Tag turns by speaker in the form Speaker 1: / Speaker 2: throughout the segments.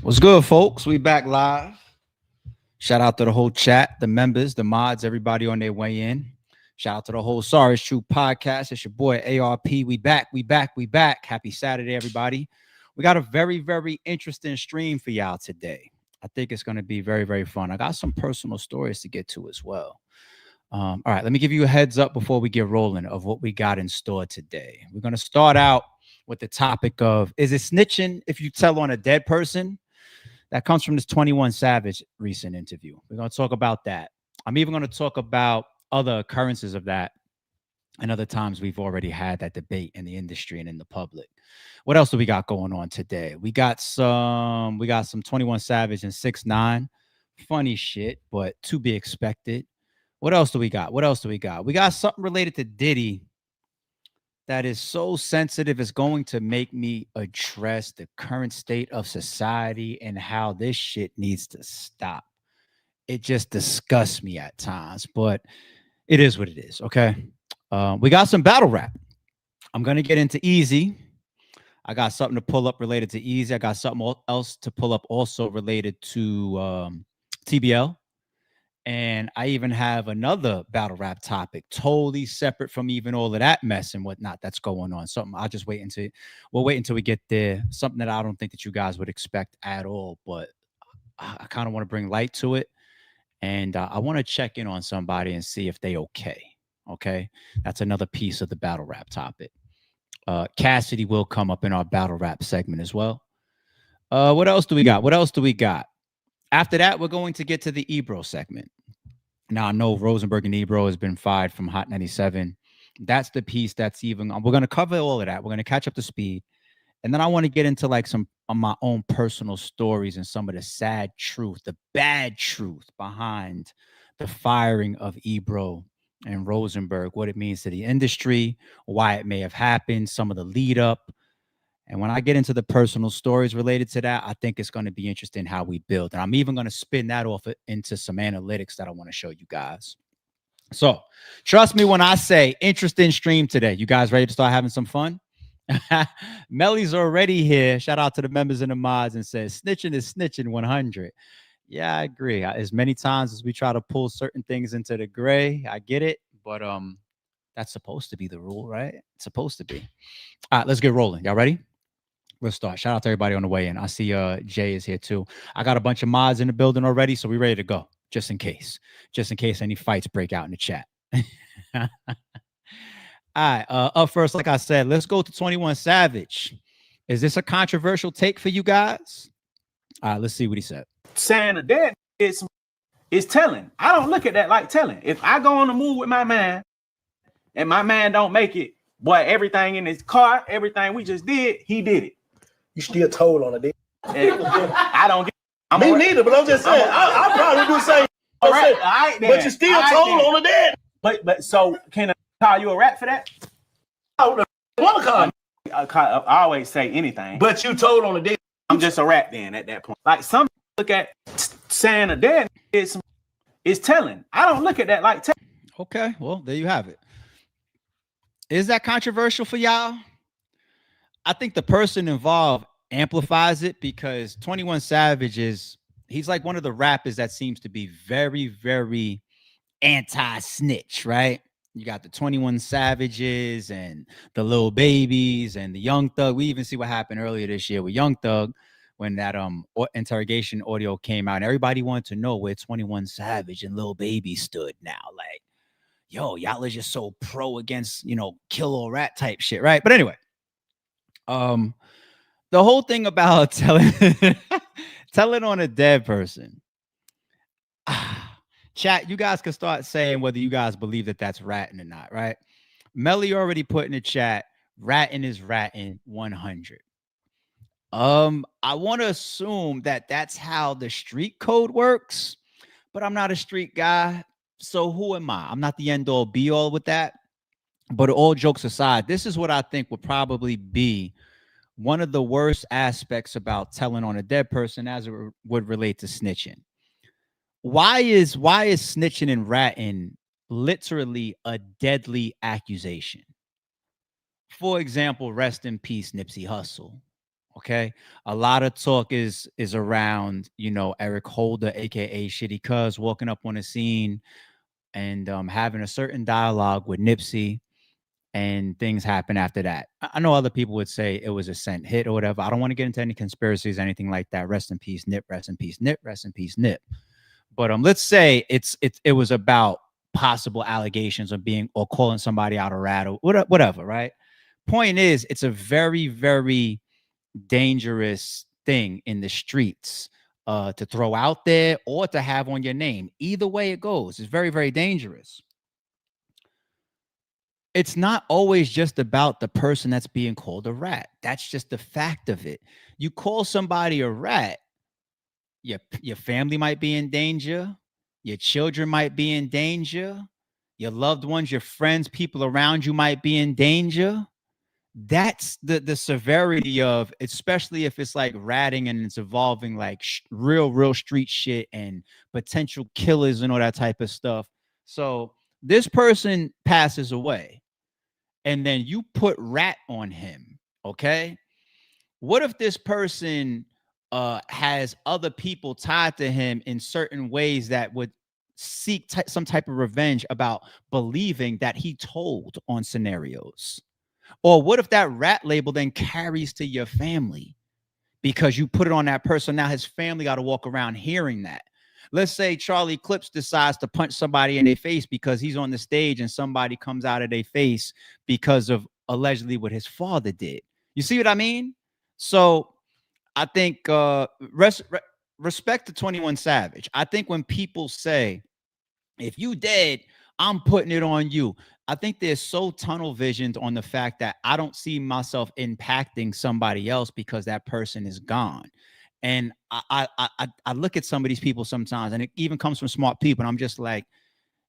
Speaker 1: What's good, folks? We back live. Shout out to the whole chat, the members, the mods, everybody on their way in. Shout out to the whole Sorry It's True podcast. It's your boy ARP. We back. Happy Saturday, everybody. We got a very, very interesting stream for y'all today. I think it's going to be very, very fun. I got some personal stories to get to as well. All right, let me give you a heads up before we get rolling of what we got in store today. We're going to start out with the topic of, is it snitching if you tell on a dead person? That comes from this 21 Savage recent interview. We're going to talk about that. I'm even going to talk about other occurrences of that and other times we've already had that debate in the industry and in the public. What else do we got going on today? We got some 21 Savage and 6ix9ine. Funny shit, but to be expected. What else do we got? We got something related to Diddy that is so sensitive. It's going to make me address the current state of society and how this shit needs to stop. It just disgusts me at times, but it is what it is, okay? We got some battle rap. I'm going to get into Easy. I got something to pull up related to Easy. I got something else to pull up also related to TBL. And I even have another battle rap topic, totally separate from even all of that mess and whatnot that's going on. Something I'll just wait until we get there. Something that I don't think that you guys would expect at all, but I kind of want to bring light to it. And I want to check in on somebody and see if they okay. Okay. That's another piece of the battle rap topic. Cassidy will come up in our battle rap segment as well. What else do we got? After that, we're going to get to the Ebro segment. Now, I know Rosenberg and Ebro has been fired from Hot 97. That's the piece that's even, we're going to cover all of that. We're going to catch up to speed. And then I want to get into like some of my own personal stories and some of the sad truth, the bad truth behind the firing of Ebro and Rosenberg, what it means to the industry, why it may have happened, some of the lead up. And when I get into the personal stories related to that, I think it's going to be interesting how we build. And I'm even going to spin that off into some analytics that I want to show you guys. So trust me when I say interesting stream today. You guys ready to start having some fun? Melly's already here. Shout out to the members and the mods and says, snitching is snitching 100. Yeah, I agree. As many times as we try to pull certain things into the gray, I get it. But that's supposed to be the rule, right? It's supposed to be. All right, let's get rolling. Y'all ready? We'll start. Shout out to everybody on the way in. I see Jay is here too. I got a bunch of mods in the building already, so we're ready to go. Just in case any fights break out in the chat. All right. Up first, like I said, let's go to 21 Savage. Is this a controversial take for you guys? All right, let's see what he said.
Speaker 2: Saying a dead is telling. I don't look at that like telling. If I go on the move with my man and my man don't make it, boy, everything in his car, everything we just did, he did it.
Speaker 3: You still told on a dick.
Speaker 2: I don't get
Speaker 3: me neither, but I'm just saying, I probably do the same.
Speaker 2: All right,
Speaker 3: but you still told on a dead.
Speaker 2: But so can I call you a rat for that?
Speaker 3: I
Speaker 2: always say anything.
Speaker 3: But you told on a dead.
Speaker 2: I'm just a rat then at that point. Like some look at saying a dead is telling. I don't look at that like telling.
Speaker 1: Okay, well, there you have it. Is that controversial for y'all? I think the person involved amplifies it because 21 Savage he's like one of the rappers that seems to be very, very anti-snitch, right? You got the 21 Savages and the Lil Babies and the Young Thug. We even see what happened earlier this year with Young Thug when that interrogation audio came out and everybody wanted to know where 21 Savage and Lil Baby stood now. Like, yo, y'all are just so pro against, kill or rat type shit, right? But anyway, the whole thing about telling on a dead person. Chat, you guys can start saying whether you guys believe that that's ratting or not, right? Melly already put in the chat, ratting is ratting 100. I want to assume that that's how the street code works, but I'm not a street guy. So who am I? I'm not the end all be all with that. But all jokes aside, this is what I think would probably be one of the worst aspects about telling on a dead person as it would relate to snitching. Why is snitching and ratting literally a deadly accusation? For example, rest in peace, Nipsey Hussle. Okay, a lot of talk is around, you know, Eric Holder, aka Shitty Cuz, walking up on the scene and having a certain dialogue with Nipsey, and things happen after that. I know other people would say it was a sent hit or whatever. I don't want to get into any conspiracies, anything like that. Rest in peace, Nip. Rest in peace, Nip. Rest in peace, Nip. But let's say it was about possible allegations of being or calling somebody out a rat or whatever, right? Point is, it's a very, very dangerous thing in the streets to throw out there or to have on your name. Either way it goes, it's very, very dangerous. It's not always just about the person that's being called a rat. That's just the fact of it. You call somebody a rat, your family might be in danger, your children might be in danger, your loved ones, your friends, people around you might be in danger. That's the severity of, especially if it's like ratting and it's involving like real street shit and potential killers and all that type of stuff. So this person passes away and then you put rat on him. Okay, what if this person has other people tied to him in certain ways that would seek some type of revenge about believing that he told on scenarios? Or what if that rat label then carries to your family because you put it on that person? Now his family got to walk around hearing that. Let's say Charlie Clips decides to punch somebody in their face because he's on the stage and somebody comes out of their face because of allegedly what his father did. You see what I mean? So I think respect to 21 Savage. I think when people say, if you dead, I'm putting it on you, I think they're so tunnel visioned on the fact that I don't see myself impacting somebody else because that person is gone. And I look at some of these people sometimes, and it even comes from smart people, and I'm just like,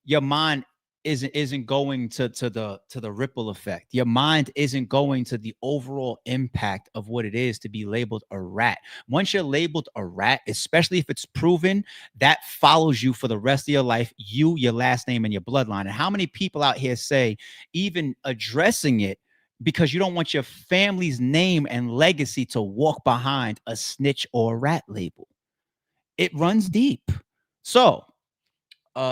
Speaker 1: your mind isn't going to the ripple effect. Your mind isn't going to the overall impact of what it is to be labeled a rat. Once you're labeled a rat, especially if it's proven, that follows you for the rest of your life, you, your last name, and your bloodline. And how many people out here say even addressing it because you don't want your family's name and legacy to walk behind a snitch or a rat label? It runs deep. So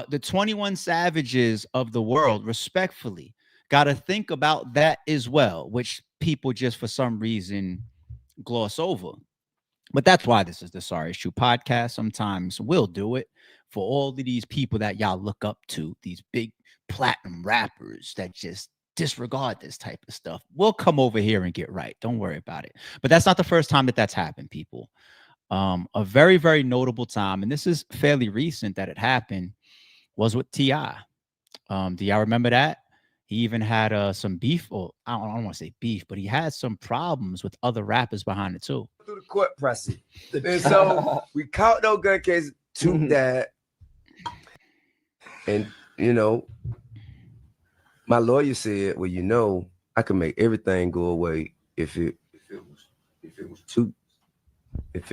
Speaker 1: the 21 Savages of the world, respectfully, got to think about that as well, which people just for some reason gloss over. But that's why this is the Sorry It's True podcast. Sometimes we'll do it for all of these people that y'all look up to, these big platinum rappers that just disregard this type of stuff. We'll come over here and get right. Don't worry about it. But that's not the first time that that's happened, people. A very, very notable time, and this is fairly recent that it happened, was with T.I. Do y'all remember that? He even had some beef, or I don't want to say beef, but he had some problems with other rappers behind it too.
Speaker 4: Through the court process. And so we caught no gun case, took that. And, you know, my lawyer said, well, you know, I can make everything go away if it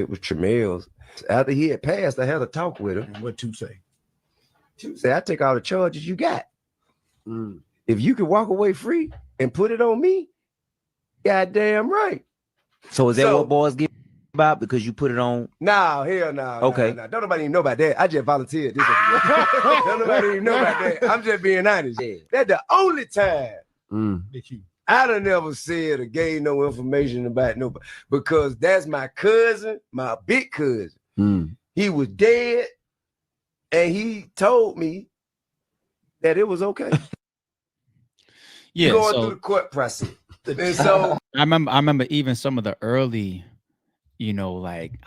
Speaker 4: was Tremel's. After he had passed, I had a talk with him.
Speaker 3: What to say?
Speaker 4: She said, I take all the charges you got. If you can walk away free and put it on me, goddamn right.
Speaker 5: So is that what boys get about because you put it on?
Speaker 4: No, hell no.
Speaker 5: Okay.
Speaker 4: No. Don't nobody even know about that. I just volunteered. Don't nobody even know about that. I'm just being honest. Yeah. That's the only time that I done never said or gave no information about nobody, because that's my cousin, my big cousin. He was dead. And he told me that it was okay.
Speaker 1: Yeah,
Speaker 4: going through the court process. And so
Speaker 1: I remember even some of the early, you know, like,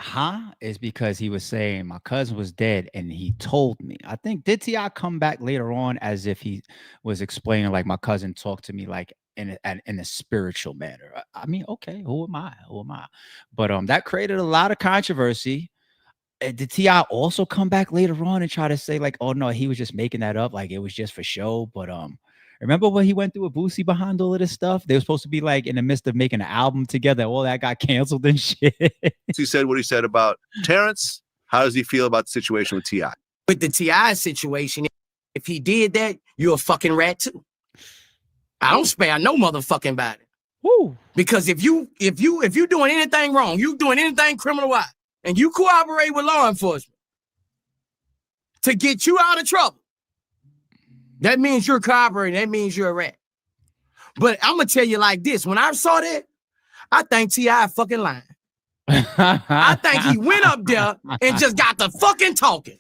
Speaker 1: is because he was saying my cousin was dead and he told me. I think, did T.I. come back later on as if he was explaining like my cousin talked to me like in a spiritual manner? I mean, okay, who am I? But that created a lot of controversy. Did T.I. also come back later on and try to say like, oh no, he was just making that up, like it was just for show? But remember when he went through with Boosie behind all of this stuff? They were supposed to be like in the midst of making an album together. All that got canceled and shit.
Speaker 6: He said what he said about Terrence. How does he feel about the situation with T.I.?
Speaker 7: With the T.I. situation, if he did that, you're a fucking rat too. I don't spare no motherfucking body.
Speaker 1: Woo.
Speaker 7: Because if you doing anything wrong, you doing anything criminal wise, and you cooperate with law enforcement to get you out of trouble, that means you're cooperating. That means you're a rat. But I'm gonna tell you like this: when I saw that, I think T.I. fucking lying. I think he went up there and just got the fucking talking.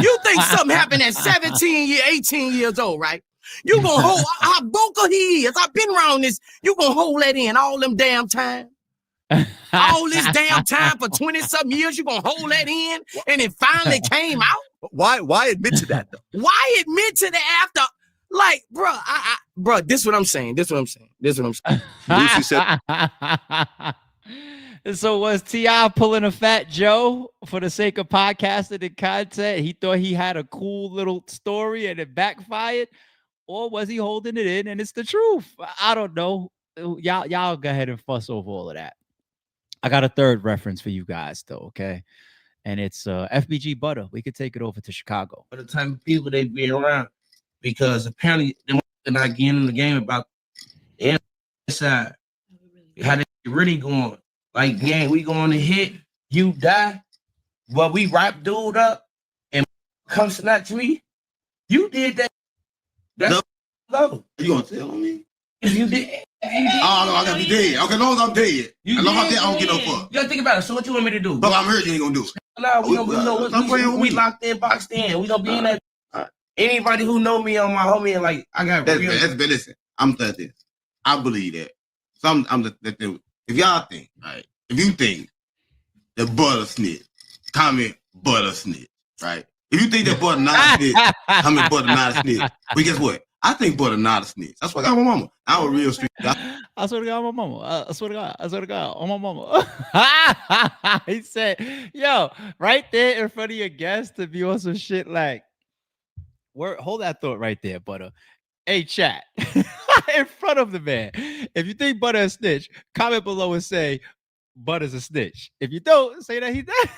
Speaker 7: You think something happened at 18 years old, right? You gonna hold how vocal he is. I've been around this. You gonna hold that in all them damn time. All this damn time for 20-something years, you gonna hold that in, and it finally came out.
Speaker 6: Why admit to that though?
Speaker 7: Why admit to the after? Like, bro, this is what I'm saying.
Speaker 6: Lucy said.
Speaker 1: So was T.I. pulling a Fat Joe for the sake of podcasting and content? He thought he had a cool little story and it backfired, or was he holding it in and it's the truth? I don't know. Y'all go ahead and fuss over all of that. I got a third reference for you guys though, okay? And it's FBG Butter. We could take it over to Chicago.
Speaker 8: For the type of people they be around, because apparently they're not getting in the game about the inside, how they really going. Like, gang, we going to hit, you die, but we wrap dude up and come snatch me. You did that. That's level.
Speaker 3: You gonna tell me?
Speaker 8: If you did.
Speaker 3: Oh, no, I gotta be dead. Okay, as long as I'm dead. As long as I'm dead, I don't get no fuck.
Speaker 8: You gotta think about it. So what you want me to do?
Speaker 3: But I'm hurt, you ain't gonna do it.
Speaker 8: No, we locked in, boxed in. We gonna be in that. Anybody who know me on my homie and like, I got
Speaker 3: that's bad. Listen, I'm saying this. I believe that. If y'all think, right? If you think that Butter snitch, comment Butter snitch, right? If you think that Butter not a snitch, comment Butter not a snitch. But guess what? I think Butter not a snitch. That's what I got my mama. I'm a real street guy.
Speaker 1: I swear to God, my mama. I swear to God, on my mama. He said, yo, right there in front of your guest to be on some shit like, hold that thought right there, Butter. Hey, chat. In front of the man. If you think Butter is a snitch, comment below and say Butter's a snitch. If you don't, say that he's not.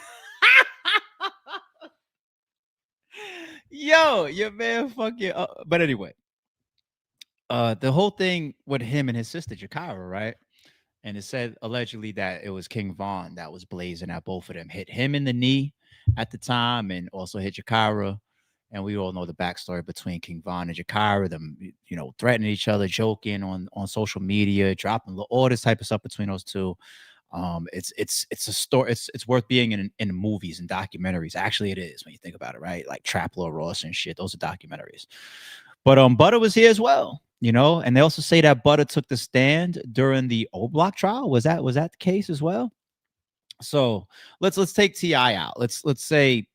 Speaker 1: Yo, your man fucking but anyway. The whole thing with him and his sister Jakara, right? And it said allegedly that it was King Von that was blazing at both of them. Hit him in the knee at the time and also hit Jakara. And we all know the backstory between King Von and Jakara, them, you know, threatening each other, joking on social media, dropping all this type of stuff between those two. It's a story. It's worth being in movies and documentaries. Actually, it is when you think about it, right? Like Trap Lord Ross and shit. Those are documentaries. But Butter was here as well, you know. And they also say that Butter took the stand during the O Block trial. Was that the case as well? So let's take T.I. out. Let's say,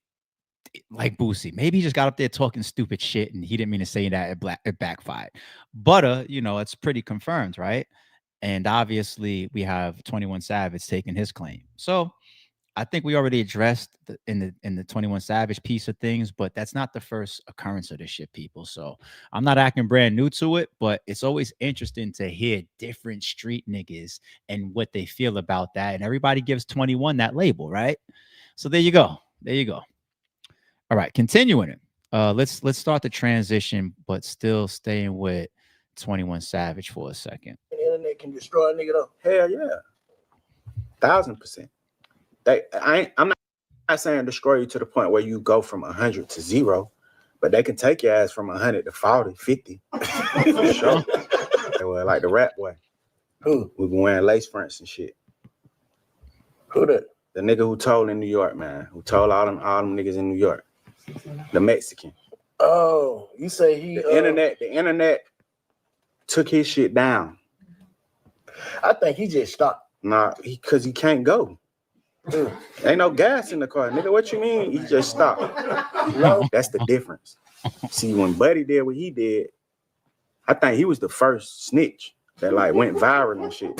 Speaker 1: like Boosie, maybe he just got up there talking stupid shit and he didn't mean to say that. It backfired. Butter, you know, it's pretty confirmed, right? And obviously we have 21 Savage taking his claim. So I think we already addressed in the 21 Savage piece of things, but that's not the first occurrence of this shit, people. So I'm not acting brand new to it, but it's always interesting to hear different street niggas and what they feel about that. And everybody gives 21 that label, right? So there you go. All right, continuing it. Let's start the transition, but still staying with 21 Savage for a second.
Speaker 2: The internet can destroy a nigga though. Hell yeah. 1000%. I'm not saying destroy you to the point where you go from 100 to 0, but they can take your ass from 100 to 40, 50. For sure. They were like the rap boy. Who? We been wearing lace fronts and shit. Who that? The nigga who told in New York, man. Who told all them niggas in New York. The Mexican.
Speaker 3: Oh, you say he
Speaker 2: the internet took his shit down.
Speaker 3: I think he just stopped.
Speaker 2: Nah, because he can't go. Ain't no gas in the car. Nigga, what you mean? He just stopped. No, that's the difference. See, when Buddy did what he did, I think he was the first snitch that like went viral and shit.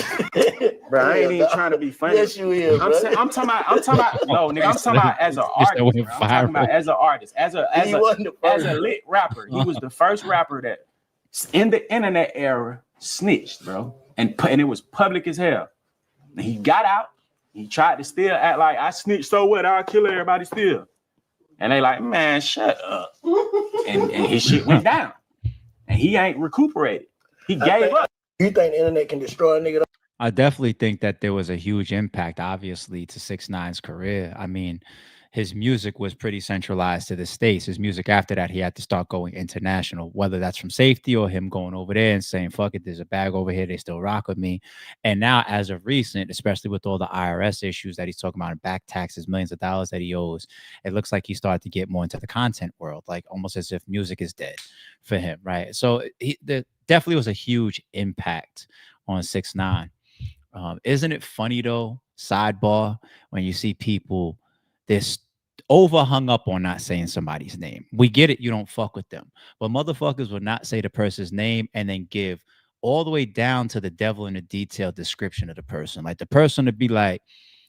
Speaker 2: Bro, I ain't even trying to be funny.
Speaker 3: Yes, you is.
Speaker 2: I'm talking about. No, nigga, I'm talking about as an artist. Bro. I'm talking about as an artist, as a lit rapper. He was the first rapper that, in the internet era, snitched, bro, and it was public as hell. And he got out. He tried to still act like I snitched. So what? I'll kill everybody still. And they like, man, shut up. And his shit went down, and he ain't recuperated. He gave up.
Speaker 7: You think the internet can destroy a nigga?
Speaker 1: I definitely think that there was a huge impact, obviously, to 6ix9ine's career. I mean, his music was pretty centralized to the States. His music after that, he had to start going international, whether that's from safety or him going over there and saying, fuck it, there's a bag over here. They still rock with me. And now, as of recent, especially with all the IRS issues that he's talking about and back taxes, millions of dollars that he owes, it looks like he started to get more into the content world, like almost as if music is dead for him, right? So there definitely was a huge impact on 6ix9ine. Isn't it funny though, sidebar, when you see people this over hung up on not saying somebody's name? We get it, you don't fuck with them, but motherfuckers will not say the person's name and then give all the way down to the devil in a detailed description of the person. Like the person to be like,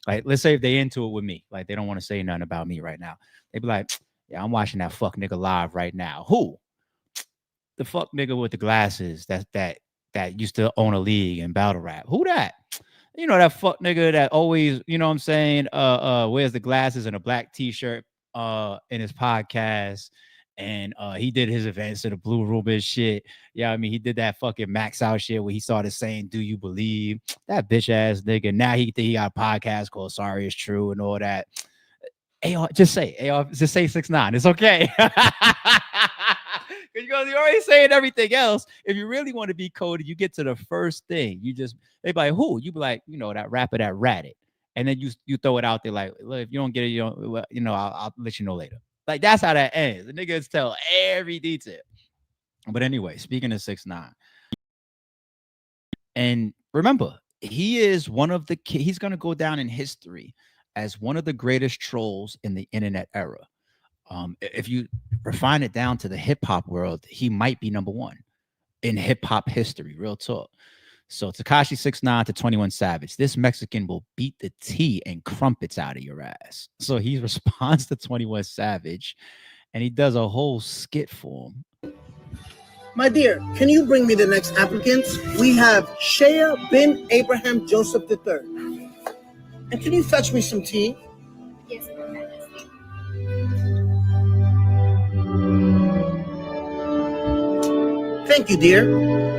Speaker 1: let's say if they into it with me, like they don't want to say nothing about me right now. They be like, yeah, I'm watching that fuck nigga live right now. Who? The fuck nigga with the glasses that used to own a league in battle rap. Who that? You know, that fuck nigga that always, you know what I'm saying, wears the glasses and a black t-shirt in his podcast. And he did his events at the Blue Room and shit. Yeah, I mean, he did that fucking max out shit where he started saying, do you believe? That bitch ass nigga. Now he think he got a podcast called Sorry It's True and all that. AR, just say 6ix9ine. It's okay. Because you're already saying everything else. If you really want to be coded, you get to the first thing. They be like, who? You be like, you know, that rapper that ratted. And then you throw it out there like, look, if you don't get it, I'll let you know later. Like, that's how that ends. The niggas tell every detail. But anyway, speaking of 6ix9ine. And remember, he is he's going to go down in history as one of the greatest trolls in the internet era. If you refine it down to the hip hop world, he might be number one in hip hop history. Real talk. So Tekashi 6ix9ine to 21 Savage. This Mexican will beat the tea and crumpets out of your ass. So he responds to 21 Savage, and he does a whole skit for him.
Speaker 9: My dear, can you bring me the next applicants? We have Shea bin Abraham Joseph III. And can you fetch me some tea?
Speaker 10: Yes,
Speaker 9: Thank you, dear.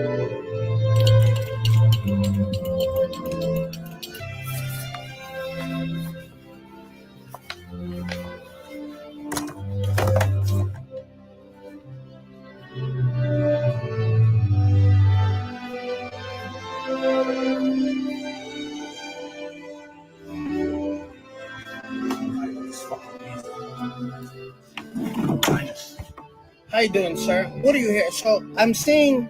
Speaker 9: How you doing, sir? What are you here? So I'm saying,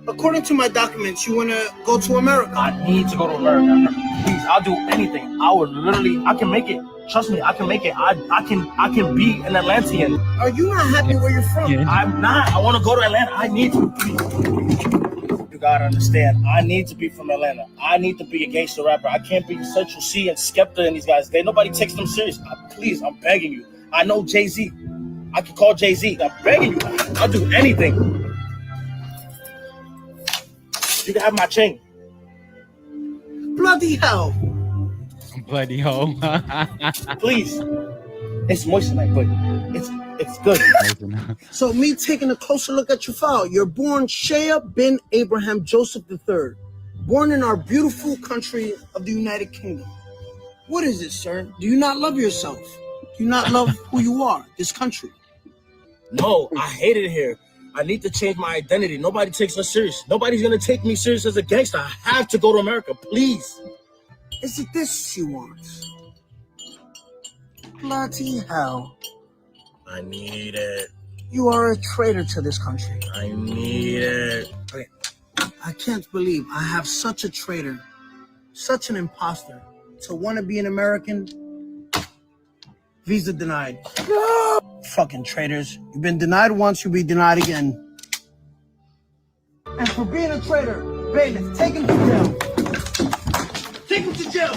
Speaker 9: according to my documents, you want to go to America.
Speaker 11: I need to go to America. Please, I'll do anything. I can make it. Trust me, I can make it. I can be an Atlantean.
Speaker 9: Are you not happy where you're from?
Speaker 11: Yeah. I'm not. I want to go to Atlanta. I need to. You gotta understand. I need to be from Atlanta. I need to be a gangster rapper. I can't be Central C and Skepta and these guys. Nobody takes them serious. Please, I'm begging you. I know Jay-Z. I can call Jay-Z. I'm begging you. I'll do anything. You can have my chain.
Speaker 9: Bloody hell.
Speaker 1: Bloody hell.
Speaker 11: Please. It's moist tonight, but it's good.
Speaker 9: So me taking a closer look at your file. You're born Shea bin Abraham Joseph III. Born in our beautiful country of the United Kingdom. What is it, sir? Do you not love yourself? Do you not love who you are, this country?
Speaker 11: No, I hate it here. I need to change my identity. Nobody takes us serious. Nobody's going to take me serious as a gangster. I have to go to America, please.
Speaker 9: Is it this she wants? Bloody hell.
Speaker 11: I need it.
Speaker 9: You are a traitor to this country.
Speaker 11: I need it.
Speaker 9: Okay. I can't believe I have such a traitor, such an imposter, to want to be an American. Visa denied. No! Fucking traitors. You've been denied once, you'll be denied again. And for being a traitor, bailiff, take him to jail. Take him to jail.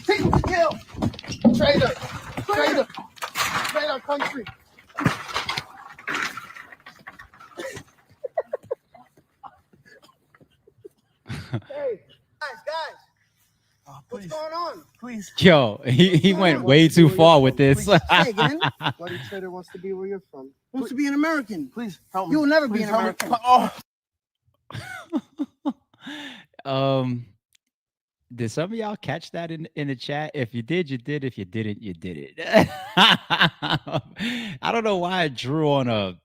Speaker 9: Take him to jail. Traitor. Traitor. Traitor our country. Hey, guys. What's going on?
Speaker 11: Please.
Speaker 1: Yo, he went way too far with this.
Speaker 9: Say again.
Speaker 12: Bloody traitor wants to be where you're from.
Speaker 9: Wants to be an American.
Speaker 11: Please help me.
Speaker 9: You will never be
Speaker 11: Please
Speaker 9: an
Speaker 11: help me.
Speaker 9: American.
Speaker 11: Oh.
Speaker 1: Did some of y'all catch that in the chat? If you did, you did. If you didn't, you did it. I don't know why I drew on a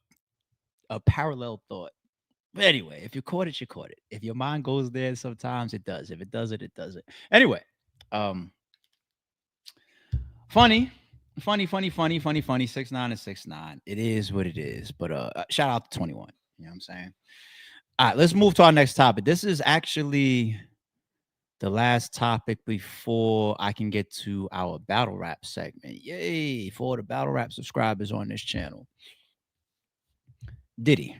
Speaker 1: parallel thought. But anyway, if you caught it, you caught it. If your mind goes there, sometimes it does. If it doesn't, it doesn't. Anyway, funny. 6'9" and 6'9". It is what it is. But shout out to 21. You know what I'm saying? All right, let's move to our next topic. This is actually the last topic before I can get to our battle rap segment. Yay, for the battle rap subscribers on this channel. Diddy.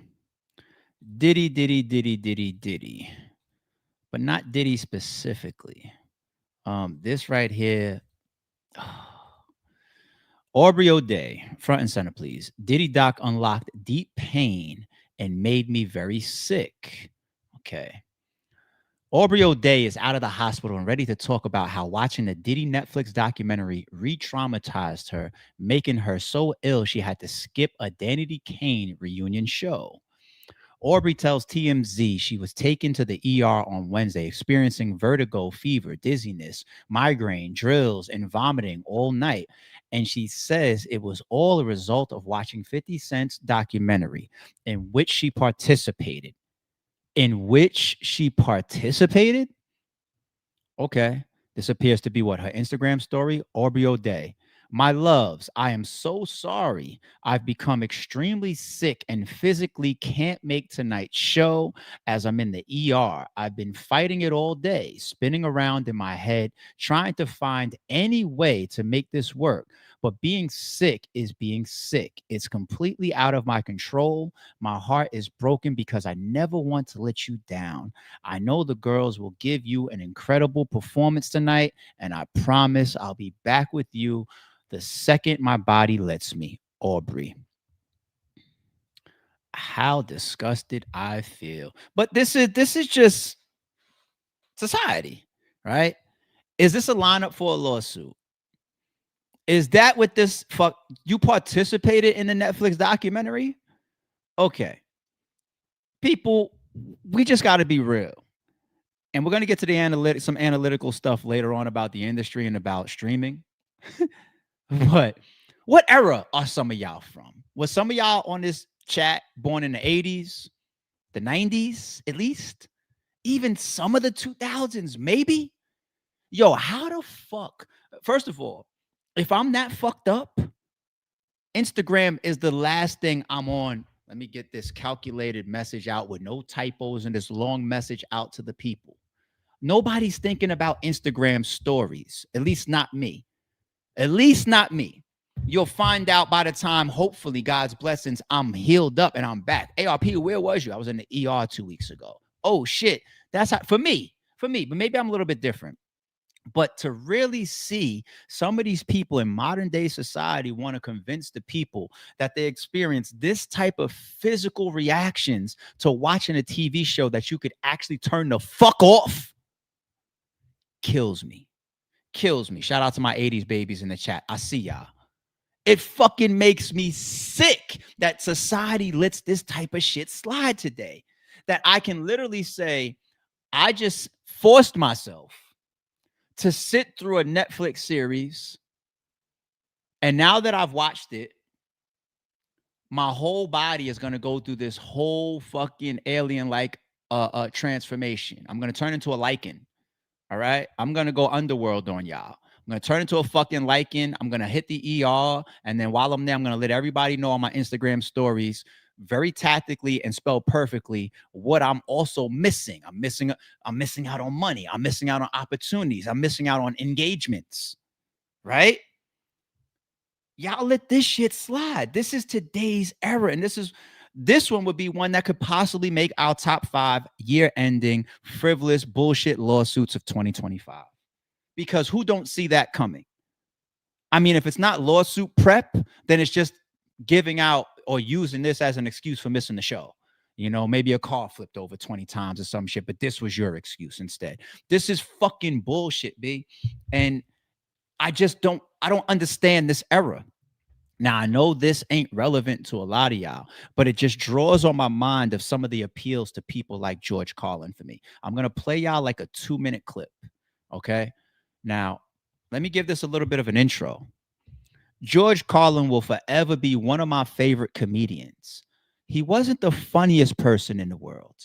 Speaker 1: But not Diddy specifically. This right here. Aubrey O'Day, front and center, please. Diddy Doc unlocked deep pain and made me very sick. Okay. Aubrey O'Day is out of the hospital and ready to talk about how watching the Diddy Netflix documentary re-traumatized her, making her so ill she had to skip a Danity Kane reunion show. Aubrey tells TMZ she was taken to the ER on Wednesday, experiencing vertigo, fever, dizziness, migraine, drills, and vomiting all night. And she says it was all a result of watching 50 Cent's documentary in which she participated. Okay. This appears to be what her Instagram story, Aubrey O'Day. My loves, I am so sorry. I've become extremely sick and physically can't make tonight's show as I'm in the ER. I've been fighting it all day, spinning around in my head, trying to find any way to make this work. But being sick is being sick. It's completely out of my control. My heart is broken because I never want to let you down. I know the girls will give you an incredible performance tonight, and I promise I'll be back with you the second my body lets me. Aubrey. How disgusted I feel. But this is just society, right? Is this a lineup for a lawsuit? Is that what this fuck? You participated in the Netflix documentary? Okay. People, we just got to be real. And we're going to get to the some analytical stuff later on about the industry and about streaming. But what era are some of y'all from? Was some of y'all on this chat born in the 80s, the 90s, at least? Even some of the 2000s, maybe? Yo, how the fuck? First of all, if I'm that fucked up, Instagram is the last thing I'm on. Let me get this calculated message out with no typos and this long message out to the people. Nobody's thinking about Instagram stories, at least not me. At least not me. You'll find out by the time, hopefully, God's blessings, I'm healed up and I'm back. ARP, where was you? I was in the ER 2 weeks ago. Oh, shit. That's how, for me, but maybe I'm a little bit different. But to really see some of these people in modern day society want to convince the people that they experience this type of physical reactions to watching a TV show that you could actually turn the fuck off kills me. Shout out to my 80s babies in the chat. I see y'all. It fucking makes me sick that society lets this type of shit slide today. That I can literally say, I just forced myself to sit through a Netflix series. And now that I've watched it, my whole body is going to go through this whole fucking alien-like transformation. I'm going to turn into a lichen. All right. I'm going to go underworld on y'all. I'm going to turn into a fucking lichen. I'm going to hit the ER. And then while I'm there, I'm going to let everybody know on my Instagram stories very tactically and spelled perfectly what I'm also missing. I'm missing out on money. I'm missing out on opportunities. I'm missing out on engagements. Right? Y'all let this shit slide. This is today's era. And this one would be one that could possibly make our top 5 year-ending frivolous bullshit lawsuits of 2025. Because who don't see that coming? I mean, if it's not lawsuit prep, then it's just giving out or using this as an excuse for missing the show. You know, maybe a car flipped over 20 times or some shit, but this was your excuse instead. This is fucking bullshit, B. And I don't understand this era. Now, I know this ain't relevant to a lot of y'all, but it just draws on my mind of some of the appeals to people like George Carlin for me. I'm going to play y'all like a 2-minute clip. Okay. Now, let me give this a little bit of an intro. George Carlin will forever be one of my favorite comedians. He wasn't the funniest person in the world,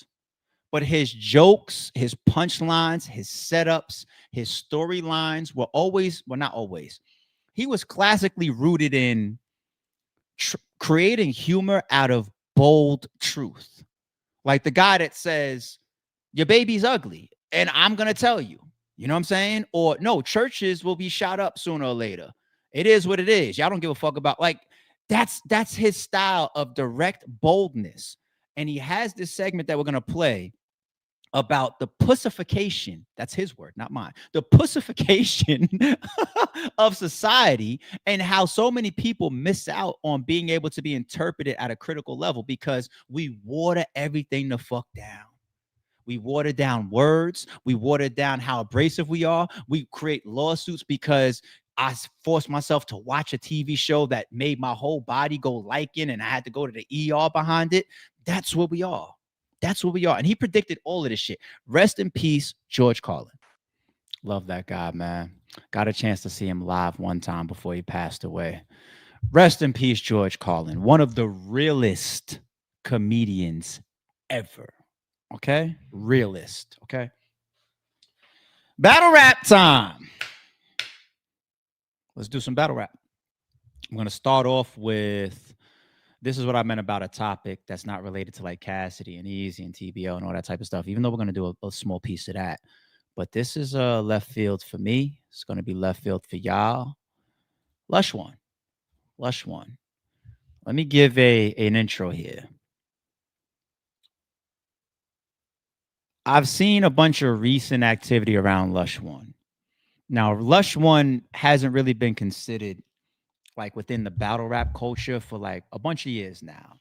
Speaker 1: but his jokes, his punchlines, his setups, his storylines were always, well, not always. He was classically rooted in creating humor out of bold truth. Like the guy that says, your baby's ugly, and I'm going to tell you. You know what I'm saying? Or no, churches will be shot up sooner or later. It is what it is. Y'all don't give a fuck about, like, that's his style of direct boldness. And he has this segment that we're going to play about the pussification, that's his word, not mine, the pussification of society, and how so many people miss out on being able to be interpreted at a critical level because we water everything the fuck down. We water down words. We water down how abrasive we are. We create lawsuits because I forced myself to watch a TV show that made my whole body go lichen and I had to go to the ER behind it. That's what we are. That's what we are. And he predicted all of this shit. Rest in peace, George Carlin. Love that guy, man. Got a chance to see him live one time before he passed away. Rest in peace, George Carlin. One of the realest comedians ever. Okay? Realist. Okay? Battle rap time. Let's do some battle rap. I'm going to start off with, this is what I meant about a topic that's not related to like Cassidy and Easy and TBO and all that type of stuff, even though we're going to do a small piece of that. But this is left field for me. It's going to be left field for y'all. Lush one. Lush one. Let me give an intro here. I've seen a bunch of recent activity around Lush One. Now, Lush One hasn't really been considered like within the battle rap culture for like a bunch of years now.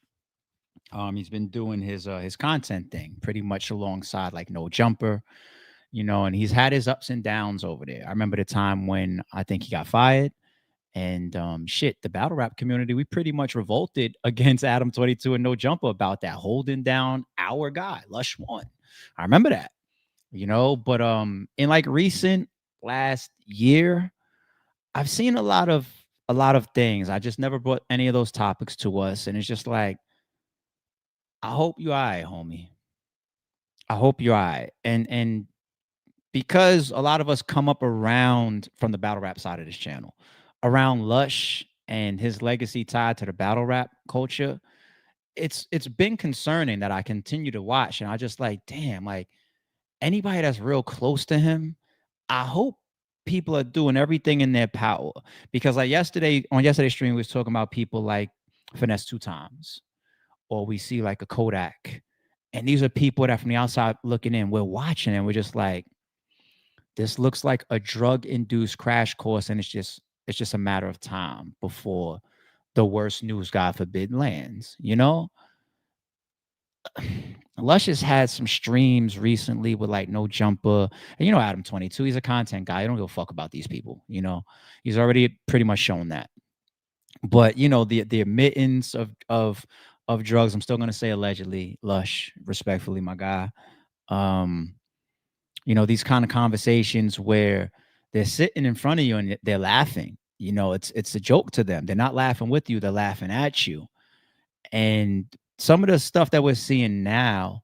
Speaker 1: He's been doing his content thing pretty much alongside like No Jumper, you know, and he's had his ups and downs over there. I remember the time when I think he got fired. And the battle rap community, we pretty much revolted against Adam 22 and No Jumper about that, holding down our guy, Lush One. I remember that, you know, but in like recent last year, I've seen a lot of things. I just never brought any of those topics to us. And it's just like, I hope you all right, homie. I hope you're all right. And because a lot of us come up around from the battle rap side of this channel, around Lush and his legacy tied to the battle rap culture, it's been concerning that I continue to watch. And I just like, damn, like anybody that's real close to him, I hope people are doing everything in their power. Because like on yesterday's stream, we was talking about people like Finesse 2 Times, or we see like a Kodak. And these are people that from the outside looking in, we're watching and we're just like, this looks like a drug-induced crash course, and it's just a matter of time before the worst news, God forbid, lands, you know? Lush has had some streams recently with like No Jumper. And you know Adam 22, he's a content guy. I don't give a fuck about these people, you know? He's already pretty much shown that. But, you know, the admittance of drugs, I'm still going to say allegedly, Lush, respectfully, my guy. You know, these kind of conversations where they're sitting in front of you and they're laughing. You know, it's a joke to them. They're not laughing with you. They're laughing at you. And some of the stuff that we're seeing now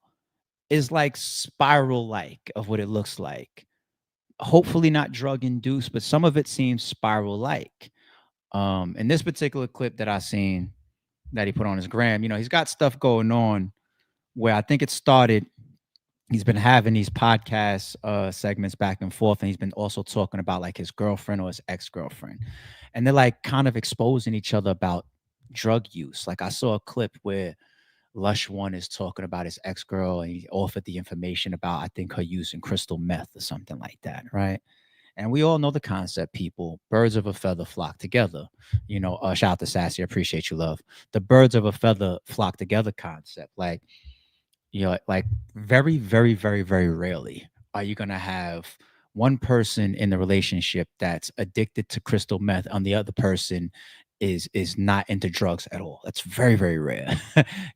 Speaker 1: is like spiral-like of what it looks like. Hopefully not drug-induced, but some of it seems spiral-like. In this particular clip that I seen that he put on his gram, you know, he's got stuff going on where I think it started. He's been having these podcast segments back and forth, and he's been also talking about like his girlfriend or his ex-girlfriend. And they're like kind of exposing each other about drug use. Like I saw a clip where Lush One is talking about his ex-girl, and he offered the information about, I think, her using crystal meth or something like that, right? And we all know the concept, people. Birds of a feather flock together. You know, shout out to Sassy. I appreciate you, love. The birds of a feather flock together concept. Like, you know, like very, very, very, very rarely are you going to have one person in the relationship that's addicted to crystal meth and the other person is not into drugs at all. That's very, very rare.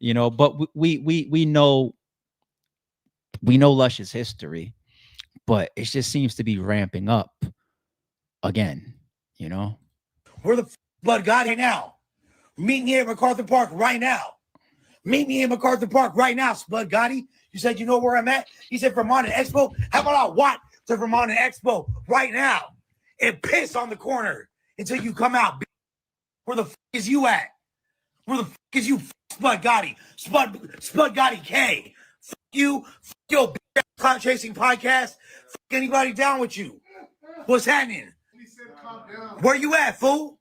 Speaker 1: You know, but we know Lush's history, but it just seems to be ramping up again, you know.
Speaker 11: Where the Blood Gotti now? Meet me at MacArthur Park right now. Meet me in MacArthur Park right now, Spud Gotti. You said you know where I'm at? He said Vermont and Expo. How about I walk to Vermont and Expo right now and piss on the corner until you come out? Where the fuck is you at? Where the fuck is you, Spud Gotti? Spud Gotti K. Fuck you. Fuck your clout chasing podcast. Fuck anybody down with you. What's happening? Where you at, fool?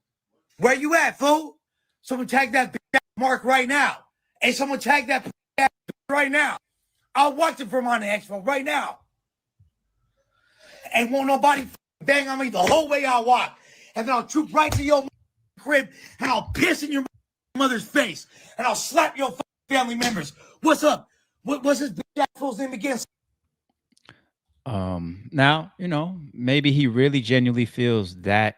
Speaker 11: Where you at, fool? Someone tag that Mark right now. Hey, someone tag that right now. I'll watch it from on the Expo right now. And won't nobody bang on me the whole way I'll walk. And then I'll troop right to your crib and I'll piss in your mother's face. And I'll slap your family members. What's up? What's his bitch fool's name again?
Speaker 1: Now, you know, maybe he really genuinely feels that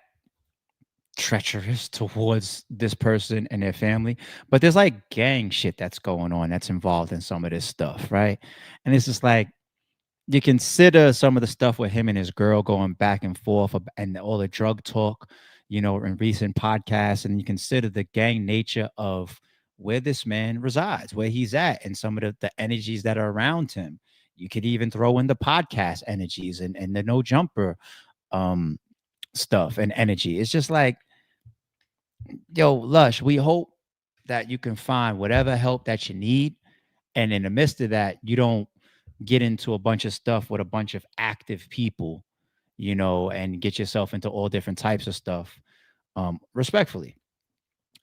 Speaker 1: treacherous towards this person and their family, but there's like gang shit that's going on that's involved in some of this stuff, right? And it's just like you consider some of the stuff with him and his girl going back and forth and all the drug talk, you know, in recent podcasts, and you consider the gang nature of where this man resides, where he's at, and some of the energies that are around him. You could even throw in the podcast energies and the no jumper stuff and energy. It's just like, yo, Lush, we hope that you can find whatever help that you need. And in the midst of that, you don't get into a bunch of stuff with a bunch of active people, you know, and get yourself into all different types of stuff, respectfully.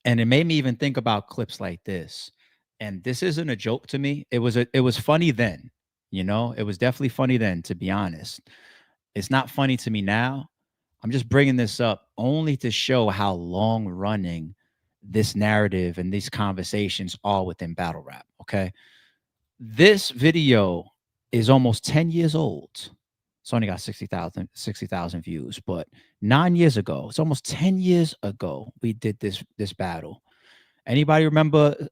Speaker 1: And it made me even think about clips like this. And this isn't a joke to me. It was funny then, you know, it was definitely funny then, to be honest. It's not funny to me now. I'm just bringing this up only to show how long running this narrative and these conversations are within battle rap. Okay. This video is almost 10 years old. It's only got 60,000 views, but 9 years ago, it's almost 10 years ago, we did this battle. Anybody remember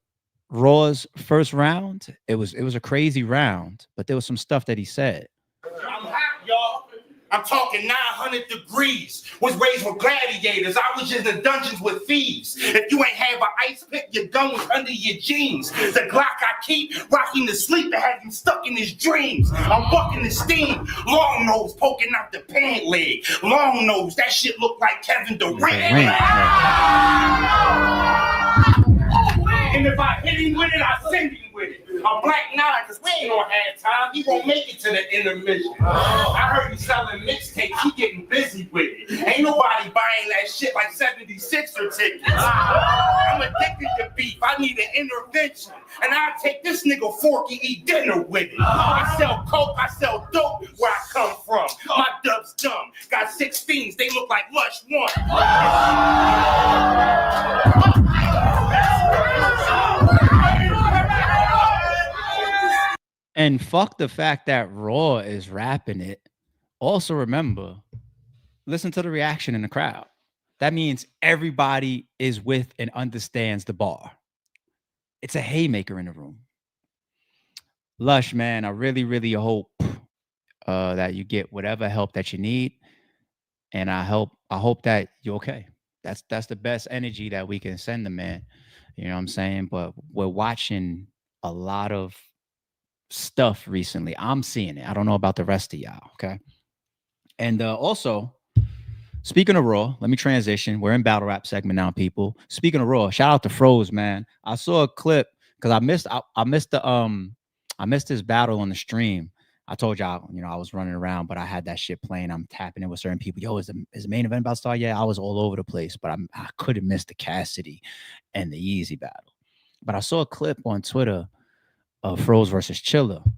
Speaker 1: Raw's first round? It was a crazy round, but there was some stuff that he said.
Speaker 10: I'm hot, y'all. I'm talking 900 degrees. Was raised with gladiators. I was just in dungeons with thieves. If you ain't have an ice pick, your gun was under your jeans. The Glock I keep, rocking to sleep and have him stuck in his dreams. I'm bucking the steam. Long nose poking out the pant leg. Long nose, that shit look like Kevin Durant. And if I hit him with it, I send him with it. A black nine, because we ain't gonna have time. He won't make it to the intermission. I heard he's selling mixtapes. He getting busy with it. Ain't nobody buying that shit like 76er tickets. I'm addicted to beef. I need an intervention. And I take this nigga Forky, eat dinner with it. I sell coke, I sell dope where I come from. My dub's dumb. Got 6 fiends, they look like Lush one.
Speaker 1: And fuck the fact that Raw is rapping it. Also remember, listen to the reaction in the crowd. That means everybody is with and understands the bar. It's a haymaker in the room. Lush, man, I really, really hope that you get whatever help that you need. And I hope that you're okay. That's the best energy that we can send the man. You know what I'm saying? But we're watching a lot of stuff recently. I'm seeing it. I don't know about the rest of y'all. Okay. And also, speaking of Raw, let me transition. We're in battle rap segment now, people. Speaking of Raw, shout out to Froze, man. I saw a clip because I missed his battle on the stream. I told y'all, you know, I was running around, but I had that shit playing. I'm tapping in with certain people. Yo, is the main event about to start? Yeah, I was all over the place, but I couldn't miss the Cassidy and the Easy battle. But I saw a clip on Twitter of Froze versus Chilla.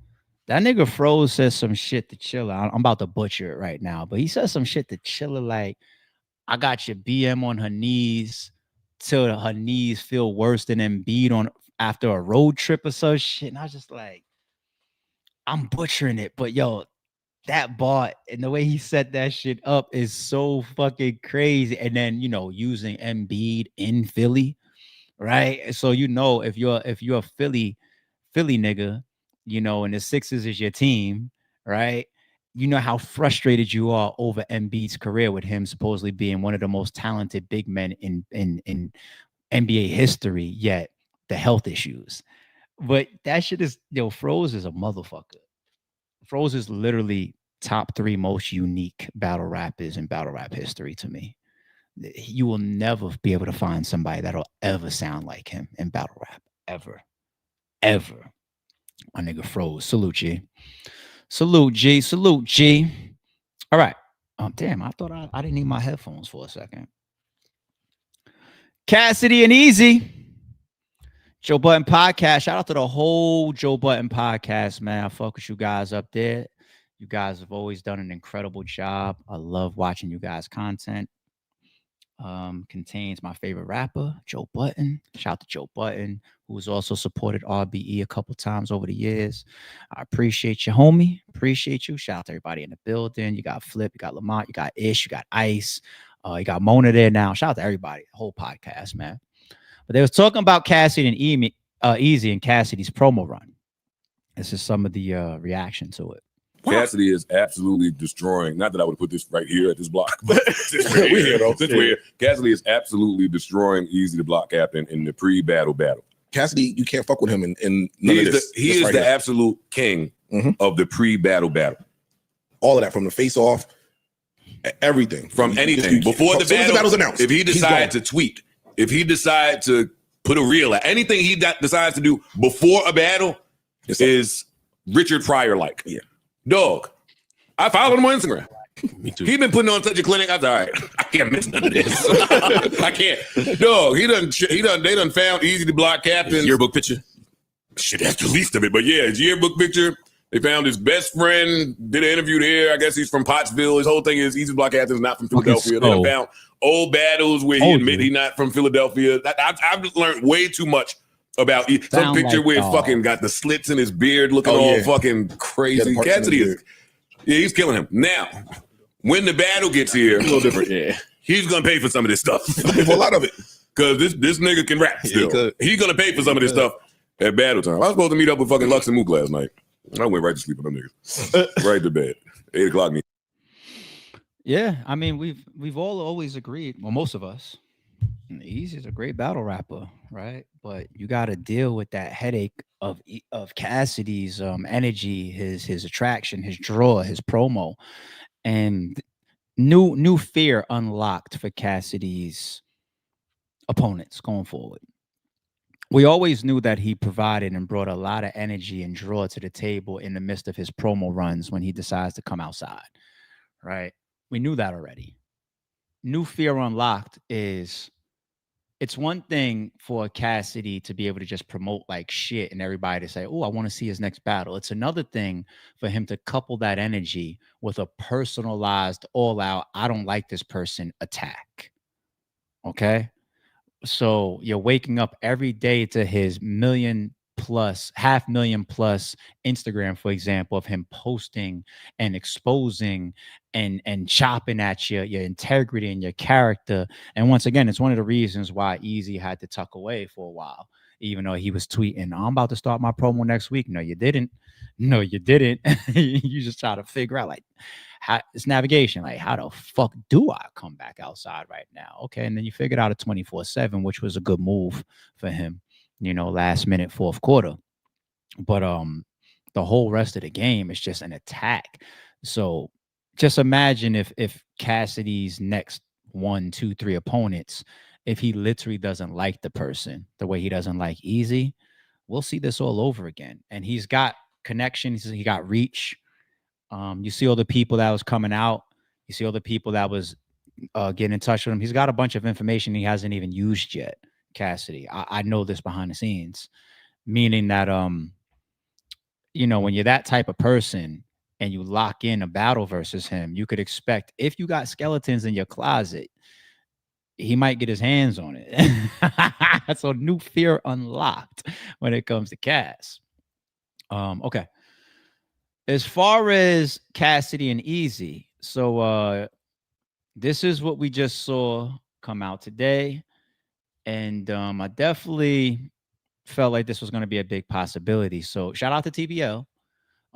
Speaker 1: That nigga Froze says some shit to Chilla. I'm about to butcher it right now, but he says some shit to Chilla like, I got your BM on her knees till her knees feel worse than Embiid on after a road trip or so shit. And I was just like, I'm butchering it, but yo, that bar and the way he set that shit up is so fucking crazy. And then, using Embiid in Philly, right? So, if you're a Philly nigga, and the Sixers is your team, right? You know how frustrated you are over Embiid's career with him supposedly being one of the most talented big men in NBA history, yet the health issues. But that shit is, Froze is a motherfucker. Froze is literally top 3 most unique battle rappers in battle rap history to me. You will never be able to find somebody that'll ever sound like him in battle rap. Ever. Ever. My nigga Froze. Salute G. Salute G. Salute G. All right. Damn, I thought I didn't need my headphones for a second. Cassidy and Easy. Joe Budden Podcast. Shout out to the whole Joe Budden Podcast, man. I fuck with you guys up there. You guys have always done an incredible job. I love watching you guys' content. Contains my favorite rapper, Joe Budden. Shout out to Joe Budden, who has also supported RBE a couple times over the years. I appreciate you, homie. Appreciate you. Shout out to everybody in the building. You got Flip, you got Lamont, you got Ish, you got Ice, you got Mona there now. Shout out to everybody, the whole podcast, man. But they was talking about Cassidy and Easy and Cassidy's promo run. This is some of the reaction to it.
Speaker 12: Cassidy is absolutely destroying. Not that I would put this right here at this block, but we're here though. Since we're here, Cassidy is absolutely destroying Easy the block captain in the pre-battle battle.
Speaker 13: Cassidy, you can't fuck with him in none of this.
Speaker 12: He is the absolute king of the pre-battle battle.
Speaker 13: All of that, from the face-off, everything.
Speaker 12: From anything. Before the battle,
Speaker 13: battle's announced.
Speaker 12: If he decides to tweet, if he decides to put a reel out, anything he decides to do before a battle is Richard Pryor-like.
Speaker 13: Yeah.
Speaker 12: Dog, I followed him on Instagram. Me too. He been putting on such a clinic. I was all right. I can't miss none of this. I can't. Dog, they done found Easy to block captain.
Speaker 13: Yearbook picture.
Speaker 12: Shit, that's the least of it. But yeah, his yearbook picture. They found his best friend, did an interview there. I guess he's from Pottsville. His whole thing is Easy to block captain is not from Philadelphia. They done found old battles where he admit he's not from Philadelphia. I've just learned way too much about some picture like where he fucking got the slits in his beard looking all fucking crazy. Cassidy is, he's killing him. Now, when the battle gets here, a little different. Yeah, he's gonna pay for some of this stuff.
Speaker 13: For a lot of it,
Speaker 12: because this nigga can rap still. He's gonna pay for some of this stuff at battle time. I was supposed to meet up with fucking Lux and Mook last night. I went right to sleep with them niggas. Right to bed. 8 o'clock.
Speaker 1: Yeah, I mean we've all always agreed. Well, most of us. Easy's a great battle rapper, right? But you got to deal with that headache of Cassidy's energy, his attraction, his draw, his promo, and new fear unlocked for Cassidy's opponents going forward. We always knew that he provided and brought a lot of energy and draw to the table in the midst of his promo runs when he decides to come outside, right? We knew that already. New fear unlocked is, it's one thing for Cassidy to be able to just promote like shit and everybody to say, oh, I want to see his next battle. It's another thing for him to couple that energy with a personalized, all out, I don't like this person attack. Okay. So you're waking up every day to his 500,000+ Instagram, for example, of him posting and exposing and chopping at your integrity and your character. And once again, it's one of the reasons why Easy had to tuck away for a while, even though he was tweeting, I'm about to start my promo next week. No, you didn't. No, you didn't. You just try to figure out like how it's navigation. Like, how the fuck do I come back outside right now? Okay. And then you figured out a 24/7, which was a good move for him, last minute, fourth quarter. But the whole rest of the game is just an attack. So just imagine if Cassidy's next 1, 2, 3 opponents, if he literally doesn't like the person the way he doesn't like Easy, we'll see this all over again. And he's got connections, he got reach. You see all the people that was coming out, you see all the people that was getting in touch with him. He's got a bunch of information he hasn't even used yet, Cassidy. I know this behind the scenes, meaning that when you're that type of person and you lock in a battle versus him, you could expect, if you got skeletons in your closet, he might get his hands on it. So new fear unlocked when it comes to Cass. Okay. As far as Cassidy and Easy, so this is what we just saw come out today, and I definitely felt like this was going to be a big possibility. So shout out to TBL.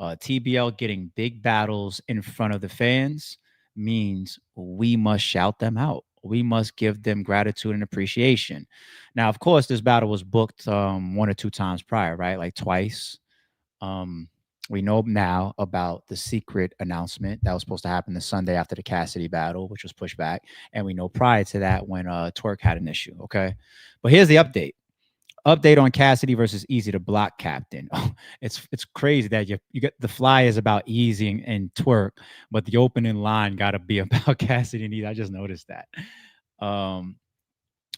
Speaker 1: TBL getting big battles in front of the fans means we must shout them out. We must give them gratitude and appreciation. Now, of course, this battle was booked 1 or 2 times prior, right? Like twice. We know now about the secret announcement that was supposed to happen the Sunday after the Cassidy battle, which was pushed back. And we know prior to that when Twerk had an issue. Okay. But here's the update. Update on Cassidy versus Easy, the block captain. It's crazy that you get the flyers about Easy and Twerk, but the opening line got to be about Cassidy and Easy. I just noticed that.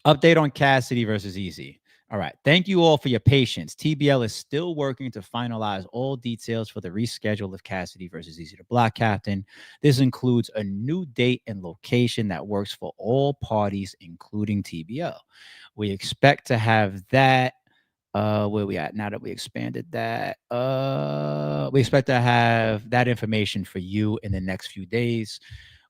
Speaker 1: Update on Cassidy versus Easy. All right. Thank you all for your patience. TBL is still working to finalize all details for the reschedule of Cassidy versus Easy, the block captain. This includes a new date and location that works for all parties, including TBL. We expect to have that. Where we at now that we expanded that? We expect to have that information for you in the next few days.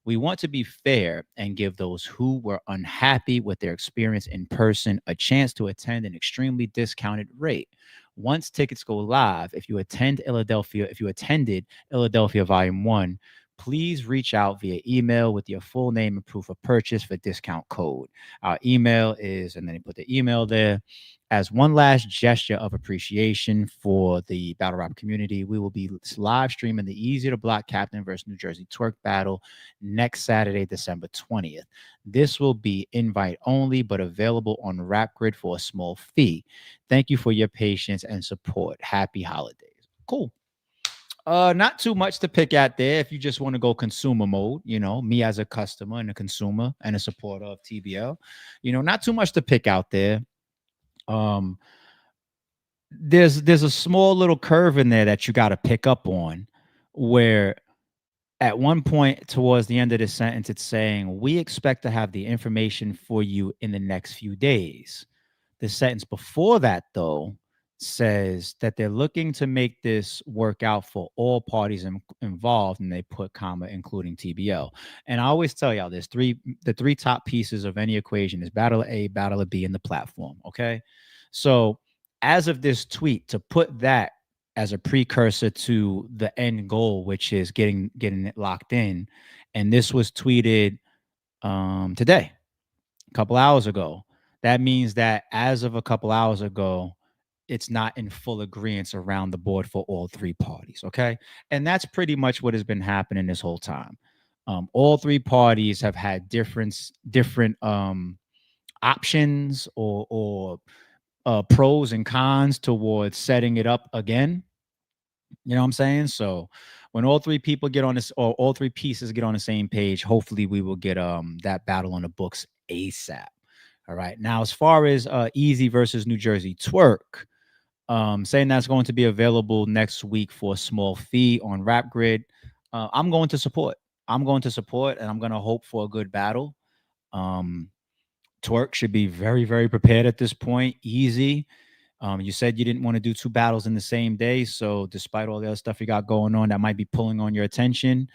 Speaker 1: We want to be fair and give those who were unhappy with their experience in person a chance to attend an extremely discounted rate. Once tickets go live, if you attended Philadelphia Volume 1, please reach out via email with your full name and proof of purchase for discount code. Our email is, and then you put the email there. As one last gesture of appreciation for the battle rap community, we will be live streaming the Easy to Block Captain versus New Jersey Twerk battle next Saturday, December 20th. This will be invite only, but available on RapGrid for a small fee. Thank you for your patience and support. Happy holidays. Cool. Not too much to pick at there if you just want to go consumer mode, me as a customer and a consumer and a supporter of TBL, not too much to pick out there. There's a small little curve in there that you got to pick up on, where at one point towards the end of the sentence, it's saying, we expect to have the information for you in the next few days. The sentence before that, though, says that they're looking to make this work out for all parties involved, and they put comma, including TBL. And I always tell y'all there's the three top pieces of any equation is battle A, battle B, and the platform. Okay. So as of this tweet, to put that as a precursor to the end goal, which is getting it locked in. And this was tweeted today, a couple hours ago. That means that as of a couple hours ago, it's not in full agreement around the board for all three parties. Okay. And that's pretty much what has been happening this whole time. All three parties have had different options or pros and cons towards setting it up again. You know what I'm saying? So when all three people get on this, or all three pieces get on the same page, hopefully we will get that battle on the books ASAP. All right. Now, as far as Easy versus New Jersey Twerk, saying that's going to be available next week for a small fee on RapGrid. I'm going to support. And I'm going to hope for a good battle. Twerk should be very, very prepared at this point. Easy. You said you didn't want to do 2 battles in the same day. So despite all the other stuff you got going on that might be pulling on your attention,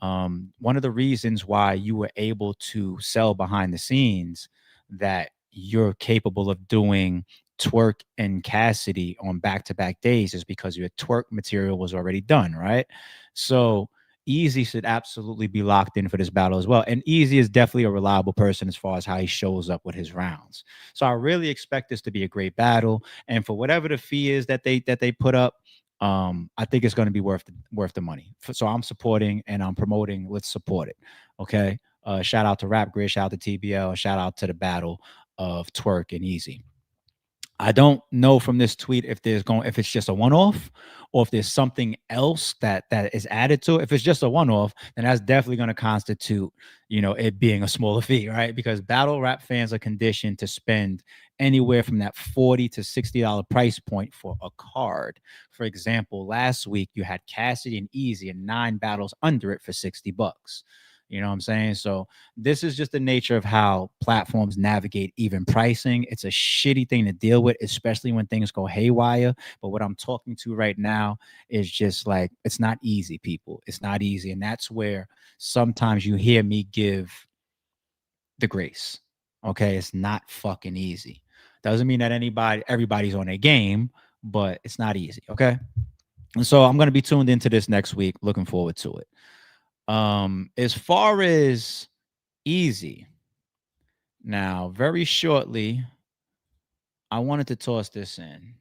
Speaker 1: one of the reasons why you were able to sell behind the scenes that you're capable of doing Twerk and Cassidy on back-to-back days is because your Twerk material was already done, right? So Easy should absolutely be locked in for this battle as well. And Easy is definitely a reliable person as far as how he shows up with his rounds. So I really expect this to be a great battle. And for whatever the fee is that they put up, I think it's going to be worth the money. So I'm supporting and I'm promoting. Let's support it. Okay. Shout out to RapGrid, shout out to TBL, shout out to the battle of Twerk and Easy. I don't know from this tweet if it's just a one-off or if there's something else that is added to it. If it's just a one-off, then that's definitely going to constitute, it being a smaller fee, right? Because battle rap fans are conditioned to spend anywhere from that $40 to $60 price point for a card. For example, last week you had Cassidy and Easy and 9 battles under it for $60. You know what I'm saying? So this is just the nature of how platforms navigate even pricing. It's a shitty thing to deal with, especially when things go haywire. But what I'm talking to right now is just like, it's not easy, people. It's not easy. And that's where sometimes you hear me give the grace. Okay. It's not fucking easy. Doesn't mean that everybody's on their game, but it's not easy. Okay. And so I'm going to be tuned into this next week. Looking forward to it. As far as easy, now very shortly, I wanted to toss this in.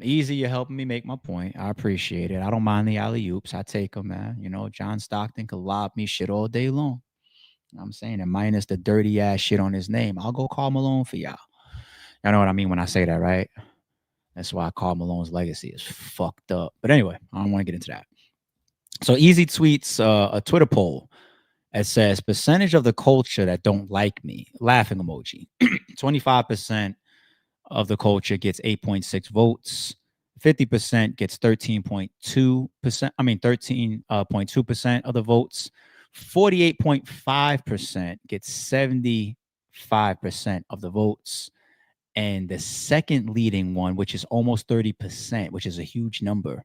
Speaker 1: Easy, you're helping me make my point. I appreciate it. I don't mind the alley oops. I take them, man. You know, John Stockton could lob me shit all day long. You know what I'm saying, and minus the dirty ass shit on his name, I'll go Karl Malone for y'all. Y'all know what I mean when I say that, right? That's why Karl Malone's legacy is fucked up. But anyway, I don't want to get into that. So Easy tweets a Twitter poll. It says percentage of the culture that don't like me, laughing emoji. 25% of the culture gets 8.6 votes. 50% gets 13.2%. I mean 13.2% of the votes. 48.5% gets 75% of the votes. And the second leading one, which is almost 30%, which is a huge number,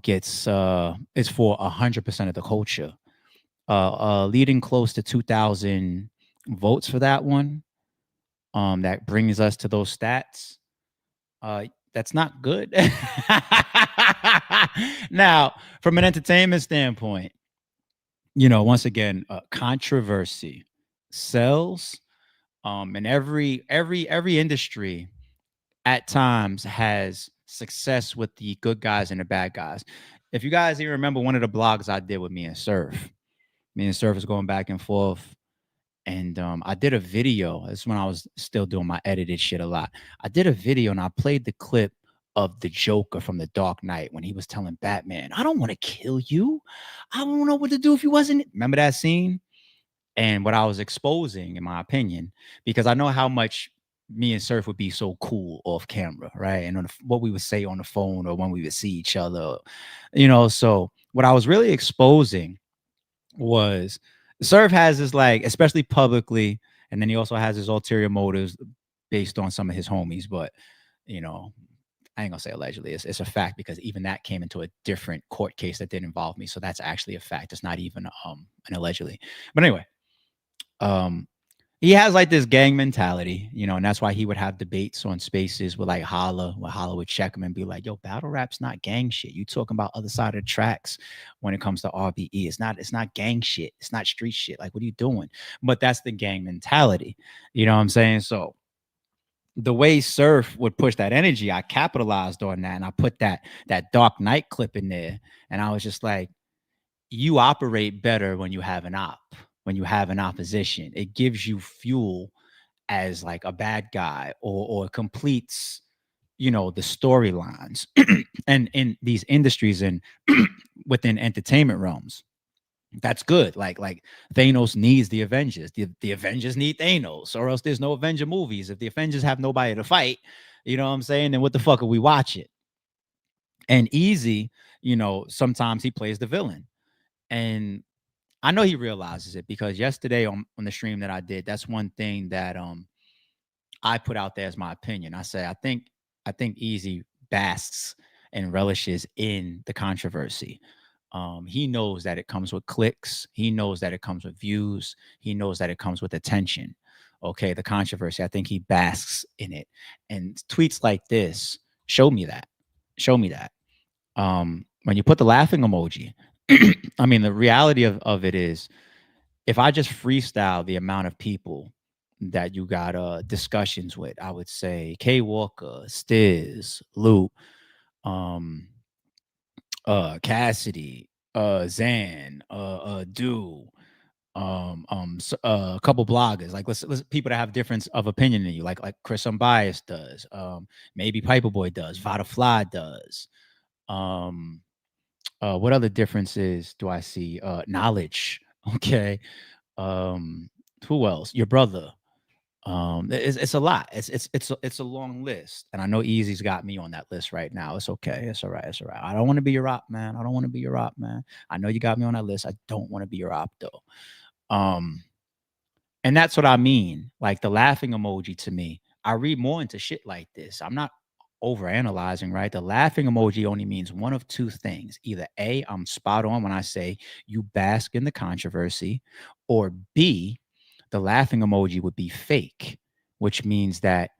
Speaker 1: gets is for 100% of the culture. Leading close to 2,000 votes for that one. That brings us to those stats. That's not good. Now, from an entertainment standpoint, you know, once again, controversy sells. And every industry at times has success with the good guys and the bad guys. If you guys even remember one of the blogs I did with me and Surf was going back and forth. And I did a video. This is when I was still doing my edited shit a lot. I did a video and I played the clip of the Joker from The Dark Knight when he was telling Batman, I don't want to kill you. I don't know what to do if you wasn't. Remember that scene? And what I was exposing, in my opinion, because I know how much me and Surf would be so cool off camera, right? And on what we would say on the phone or when we would see each other, you know. So what I was really exposing was Surf has this, like, especially publicly, and then he also has his ulterior motives based on some of his homies. But, you know, I ain't gonna say allegedly. It's a fact because even that came into a different court case that didn't involve me. So that's actually a fact. It's not even an allegedly. But anyway, he has like this gang mentality, you know, and that's why he would have debates on Spaces with like Holla, where Holla would check him and be like, yo, battle rap's not gang shit. You talking about other side of the tracks when it comes to RBE. It's not gang shit. It's not street shit. Like, what are you doing? But that's the gang mentality. You know what I'm saying? So the way Surf would push that energy, I capitalized on that, and I put that Dark Knight clip in there. And I was just like, you operate better when you have an op. When you have an opposition, it gives you fuel as like a bad guy, or completes, you know, the storylines. And in these industries and within entertainment realms, that's good. Like Thanos needs the Avengers. The Avengers need Thanos, or else there's no Avenger movies. If the Avengers have nobody to fight, you know what I'm saying? Then what the fuck are we watching? And Easy, you know, sometimes he plays the villain. And I know he realizes it, because yesterday on the stream that I did, that's one thing that I put out there as my opinion. I say I think Easy basks and relishes in the controversy. He knows that it comes with clicks. He knows that it comes with views. He knows that it comes with attention. Okay, the controversy, I think he basks in it. And tweets like this show me that. When you put the laughing emoji, I mean, the reality of it is, if I just freestyle the amount of people that you got discussions with, I would say K Walker, Stiz, Luke, Cassidy, Zan, Do, a couple bloggers, like let's people that have difference of opinion than you, like Chris Unbiased does, maybe Piperboy does, Vada Fly does. What other differences do I see? Knowledge. Okay. Who else? Your brother. It's a lot. It's a long list, and I know Easy's got me on that list right now. It's okay. It's all right. It's all right. I don't want to be your op, man. I don't want to be your op, man. I know you got me on that list. I don't want to be your op though. And that's what I mean. Like the laughing emoji to me, I read more into shit like this. I'm not overanalyzing, right? The laughing emoji only means one of two things. Either A, I'm spot on when I say you bask in the controversy, or B, the laughing emoji would be fake, which means that,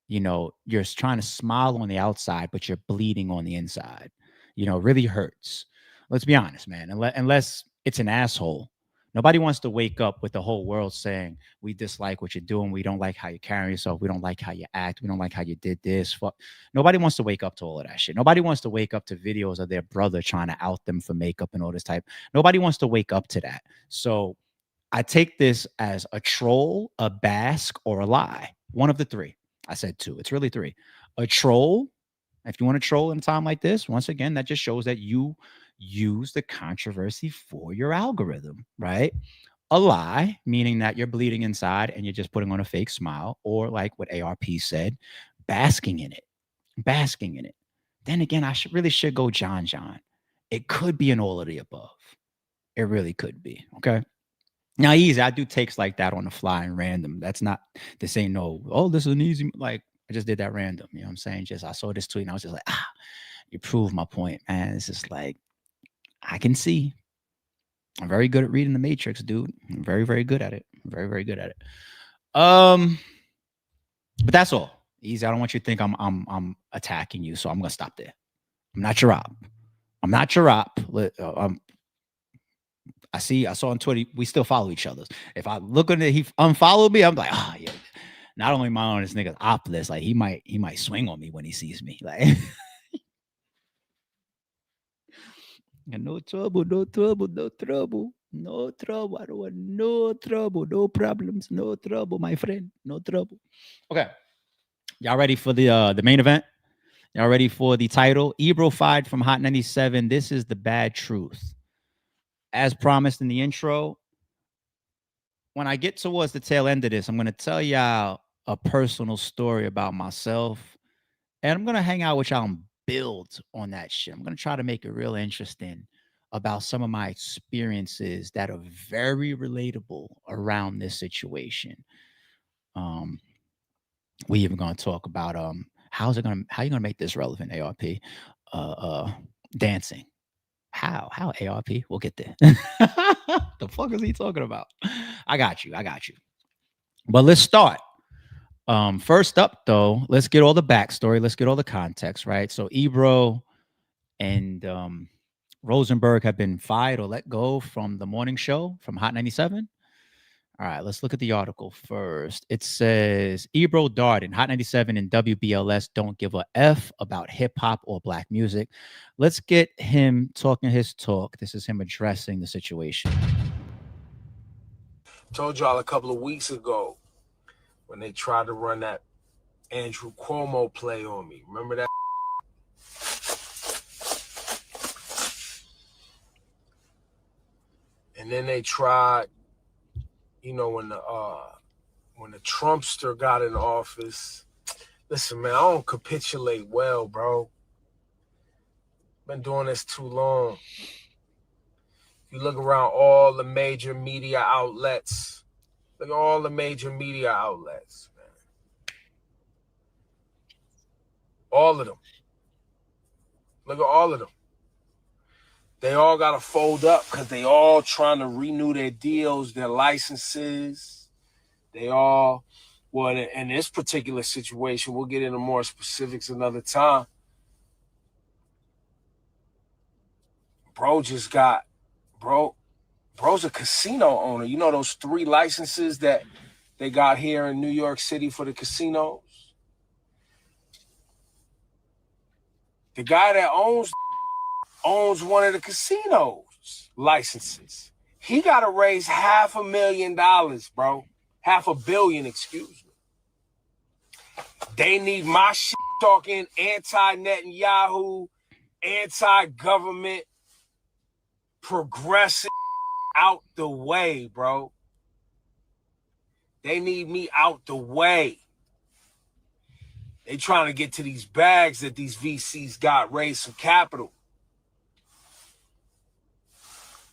Speaker 1: you know, you're trying to smile on the outside, but you're bleeding on the inside. You know, it really hurts. Let's be honest, man. Unless it's an asshole. Nobody wants to wake up with the whole world saying, we dislike what you're doing. We don't like how you carry yourself. We don't like how you act. We don't like how you did this. Fuck. Nobody wants to wake up to all of that shit. Nobody wants to wake up to videos of their brother trying to out them for makeup and all this type. Nobody wants to wake up to that. So I take this as a troll, a bask, or a lie. One of the three. I said two. It's really three. A troll. If you want to troll in a time like this, once again, that just shows that you use the controversy for your algorithm, right? A lie, meaning that you're bleeding inside and you're just putting on a fake smile, or like what ARP said, basking in it, basking in it. Then again, I really should go John. It could be an all of the above. It really could be. Okay. Now, Easy, I do takes like that on the fly and random. That's not, this ain't no, oh, this is an easy, like, I just did that random. You know what I'm saying? Just, I saw this tweet and I was just like, you proved my point, man. It's just like, I can see. I'm very good at reading the Matrix, dude. I'm very, very good at it. Very, very good at it. But that's all. Easy. I don't want you to think I'm attacking you, so I'm gonna stop there. I'm not your op. I'm not your op. I saw on Twitter, we still follow each other. If I look at it, he unfollowed me, I'm like, yeah. Not only am I on this nigga's op list, like he might swing on me when he sees me. Like no trouble, no trouble, no trouble, no trouble. I don't want no trouble, no problems, no trouble, my friend, no trouble. Okay, y'all ready for the main event? Y'all ready for the title? Ebro Fired from Hot 97. This is the bad truth. As promised in the intro, when I get towards the tail end of this, I'm going to tell y'all a personal story about myself, and I'm going to hang out with y'all and build on that shit. I'm going to try to make it real interesting about some of my experiences that are very relatable around this situation. We even going to talk about how you going to make this relevant, ARP? Dancing. How ARP? We'll get there. The fuck is he talking about? I got you. But let's start. First up, though, let's get all the backstory. Let's get all the context, right? So Ebro and Rosenberg have been fired or let go from the morning show from Hot 97. All right, let's look at the article first. It says Ebro Darden, Hot 97 and WBLS don't give a F about hip hop or black music. Let's get him talking his talk. This is him addressing the situation.
Speaker 14: Told y'all a couple of weeks ago when they tried to run that Andrew Cuomo play on me. Remember that? And then they tried, you know, when the Trumpster got in office. Listen, man, I don't capitulate well, bro. Been doing this too long. You look around all the major media outlets. Look at all the major media outlets, man. All of them. Look at all of them. They all got to fold up because they all trying to renew their deals, their licenses. They all, well, in this particular situation, we'll get into more specifics another time. Bro's a casino owner. You know those 3 licenses that they got here in New York City for the casinos? The guy that owns one of the casinos licenses. He got to raise $500,000, bro. $500 million, excuse me. They need my shit talking anti-Netanyahu, anti-government, progressive out the way, bro. They need me out the way. They trying to get to these bags that these VCs got, raise some capital.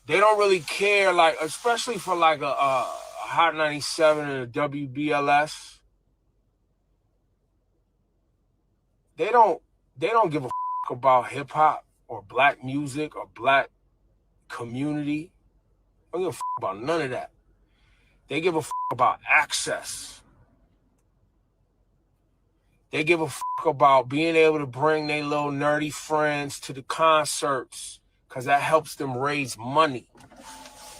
Speaker 14: They don't really care, like, especially for like a Hot 97 and a WBLS. They don't give a fuck about hip hop or black music or black community. They don't give a fuck about none of that. They give a fuck about access. They give a fuck about being able to bring their little nerdy friends to the concerts because that helps them raise money.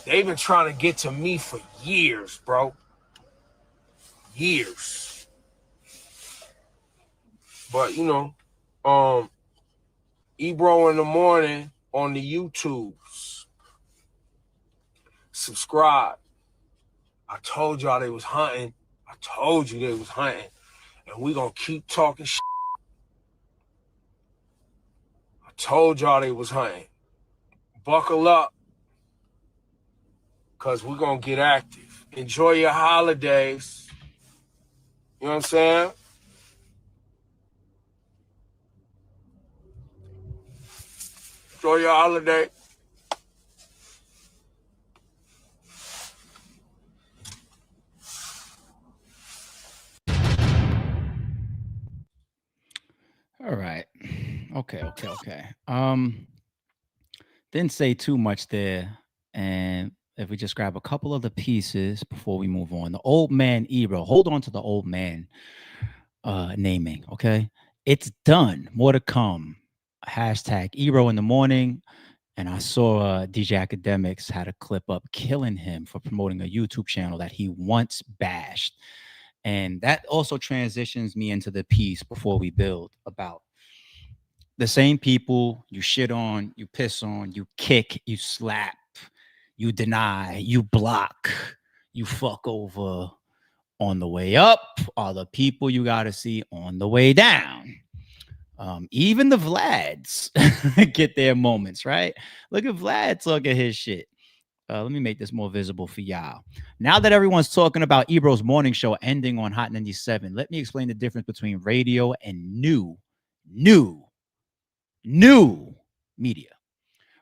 Speaker 14: They've been trying to get to me for years, bro. Years. But, you know, Ebro in the morning on the YouTubes. Subscribe. I told y'all they was hunting. I told you they was hunting. And we gonna keep talking shit. I told y'all they was hunting. Buckle up. Because we're gonna get active. Enjoy your holidays. You know what I'm saying? Enjoy your holiday.
Speaker 1: All right. Okay. Didn't say too much there. And if we just grab a couple of the pieces before we move on. The old man Ebro. Hold on to the old man naming. Okay. It's done. More to come. Hashtag Ebro in the morning. And I saw DJ Academics had a clip up killing him for promoting a YouTube channel that he once bashed. And that also transitions me into the piece before we build about the same people you shit on, you piss on, you kick, you slap, you deny, you block, you fuck over on the way up are the people you got to see on the way down. Even the Vlads get their moments, right? Look at Vlad talk at his shit. Let me make this more visible for y'all. Now that everyone's talking about Ebro's morning show ending on Hot 97, let me explain the difference between radio and new media.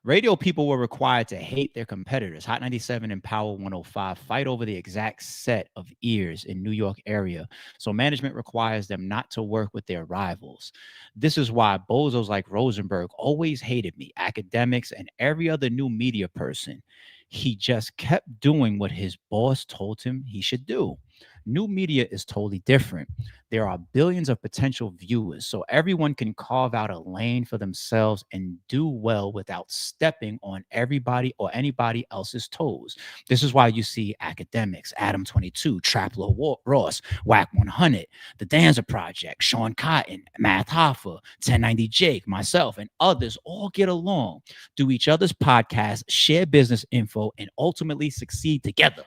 Speaker 1: Radio people were required to hate their competitors. Hot 97 and Power 105 fight over the exact set of ears in New York area. So management requires them not to work with their rivals. This is why bozos like Rosenberg always hated me, academics, and every other new media person. He just kept doing what his boss told him he should do. New media is totally different. There are billions of potential viewers, so everyone can carve out a lane for themselves and do well without stepping on everybody or anybody else's toes. This is why you see academics, Adam 22, Traplo Ross, Whack 100, The Danza Project, Sean Cotton, Math Hoffa, 1090 Jake, myself, and others all get along, do each other's podcasts, share business info, and ultimately succeed together.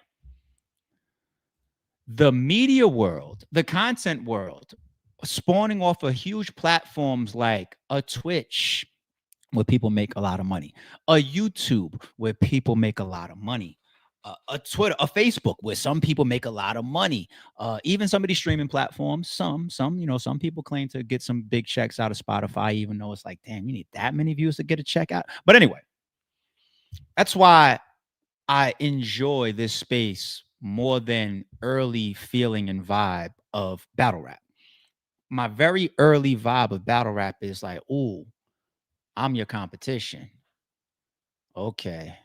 Speaker 1: The media world, the content world, spawning off of huge platforms like a Twitch, where people make a lot of money, a YouTube, where people make a lot of money, a Twitter, a Facebook, where some people make a lot of money, even some of these streaming platforms, some people claim to get some big checks out of Spotify, even though it's like, damn, you need that many views to get a check out. But anyway, that's why I enjoy this space more than early feeling and vibe of battle rap. My very early vibe of battle rap is like, ooh, I'm your competition. Okay,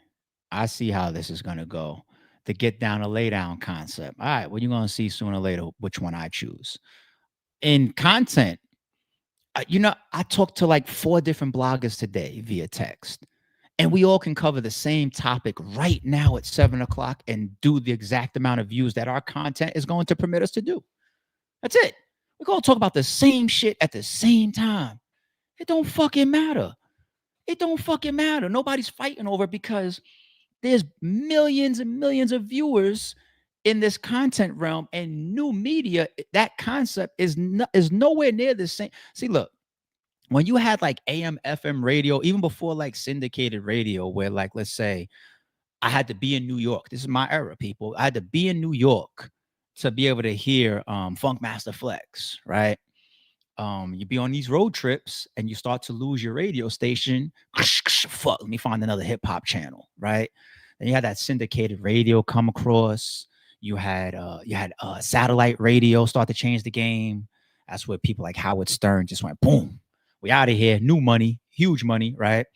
Speaker 1: I see how this is going to go. The get down or lay down concept. All right, well, you're going to see sooner or later which one I choose. In content, I talked to like 4 different bloggers today via text. And we all can cover the same topic right now at 7 o'clock and do the exact amount of views that our content is going to permit us to do. That's it. We're going to talk about the same shit at the same time. It don't fucking matter. It don't fucking matter. Nobody's fighting over it because there's millions and millions of viewers in this content realm, and new media, that concept is nowhere near the same. See, look. When you had like AM, FM radio, even before like syndicated radio, where like, let's say I had to be in New York. This is my era, people. I had to be in New York to be able to hear Funk Master Flex, right? You be on these road trips and you start to lose your radio station. Fuck, let me find another hip hop channel, right? Then you had that syndicated radio come across. You had satellite radio start to change the game. That's where people like Howard Stern just went boom. We out of here. New money, huge money, right?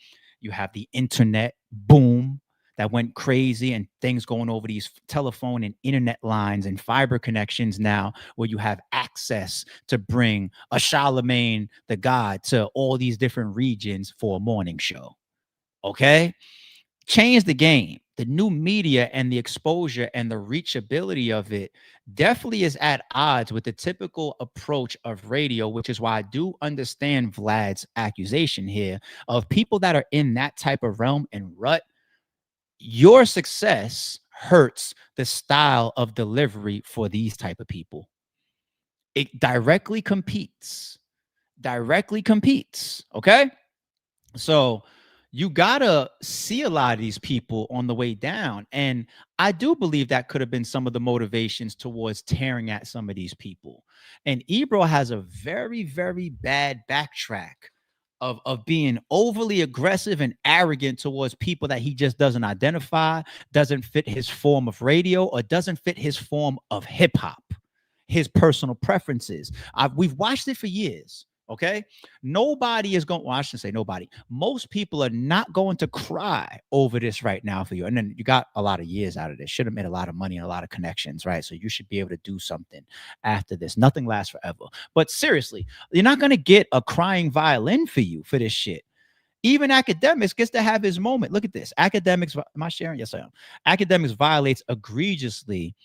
Speaker 1: You have the internet boom that went crazy and things going over these telephone and internet lines and fiber connections now, where you have access to bring a Charlemagne the God to all these different regions for a morning show. Okay? Change the game. The new media and the exposure and the reachability of it definitely is at odds with the typical approach of radio, which is why I do understand Vlad's accusation here of people that are in that type of realm and rut. Your success hurts the style of delivery for these type of people. It directly competes. Okay? So you gotta see a lot of these people on the way down. And I do believe that could have been some of the motivations towards tearing at some of these people. And Ebro has a very, very bad backtrack of being overly aggressive and arrogant towards people that he just doesn't identify, doesn't fit his form of radio, or doesn't fit his form of hip hop, his personal preferences. We've watched it for years. Okay, nobody is going. Well, I shouldn't say nobody. Most people are not going to cry over this right now for you. And then you got a lot of years out of this. Should have made a lot of money and a lot of connections, right? So you should be able to do something after this. Nothing lasts forever. But seriously, you're not going to get a crying violin for you for this shit. Even Academics gets to have his moment. Look at this. Academics. Am I sharing? Yes, I am. Academics violates egregiously.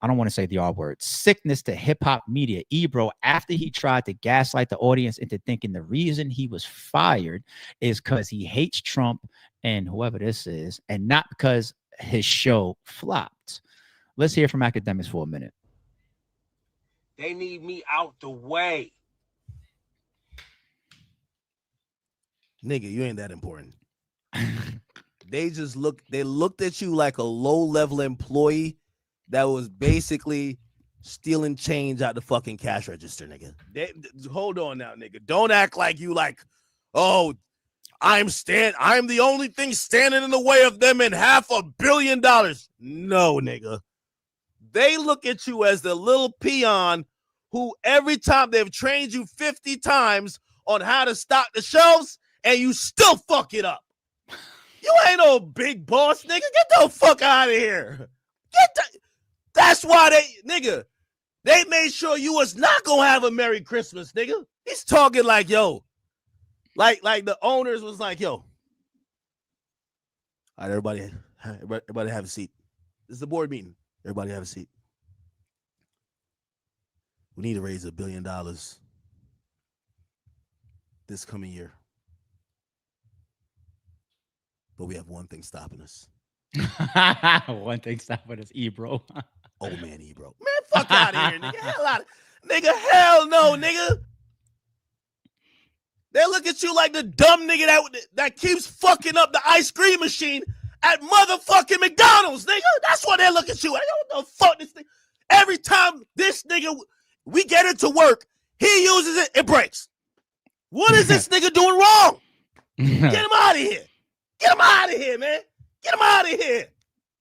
Speaker 1: I don't want to say the R word, sickness to hip hop media. Ebro, after he tried to gaslight the audience into thinking the reason he was fired is because he hates Trump and whoever this is, and not because his show flopped. Let's hear from Academics for a minute.
Speaker 14: They need me out the way.
Speaker 15: Nigga, you ain't that important. They looked at you like a low-level employee that was basically stealing change out the fucking cash register, nigga. Hold on now, nigga. Don't act like you like, oh, I'm the only thing standing in the way of them in $500 million. No, nigga. They look at you as the little peon who every time they've trained you 50 times on how to stock the shelves and you still fuck it up. You ain't no big boss, nigga. Get the fuck out of here. That's why they made sure you was not gonna have a Merry Christmas, nigga. He's talking like, yo, like the owners was like, yo, all right, everybody have a seat. This is the board meeting. Everybody have a seat. We need to raise $1 billion this coming year, but we have one thing stopping us.
Speaker 1: One thing stopping us, Ebro.
Speaker 15: Old man Ebro. Man, fuck out of here, nigga. Hell no, nigga. They look at you like the dumb nigga that keeps fucking up the ice cream machine at motherfucking McDonald's, nigga. That's what they look at you. What the fuck this thing? Every time this nigga, we get into work, he uses it, it breaks. What is this nigga doing wrong? Get him out of here. Get him out of here, man. Get him out of here.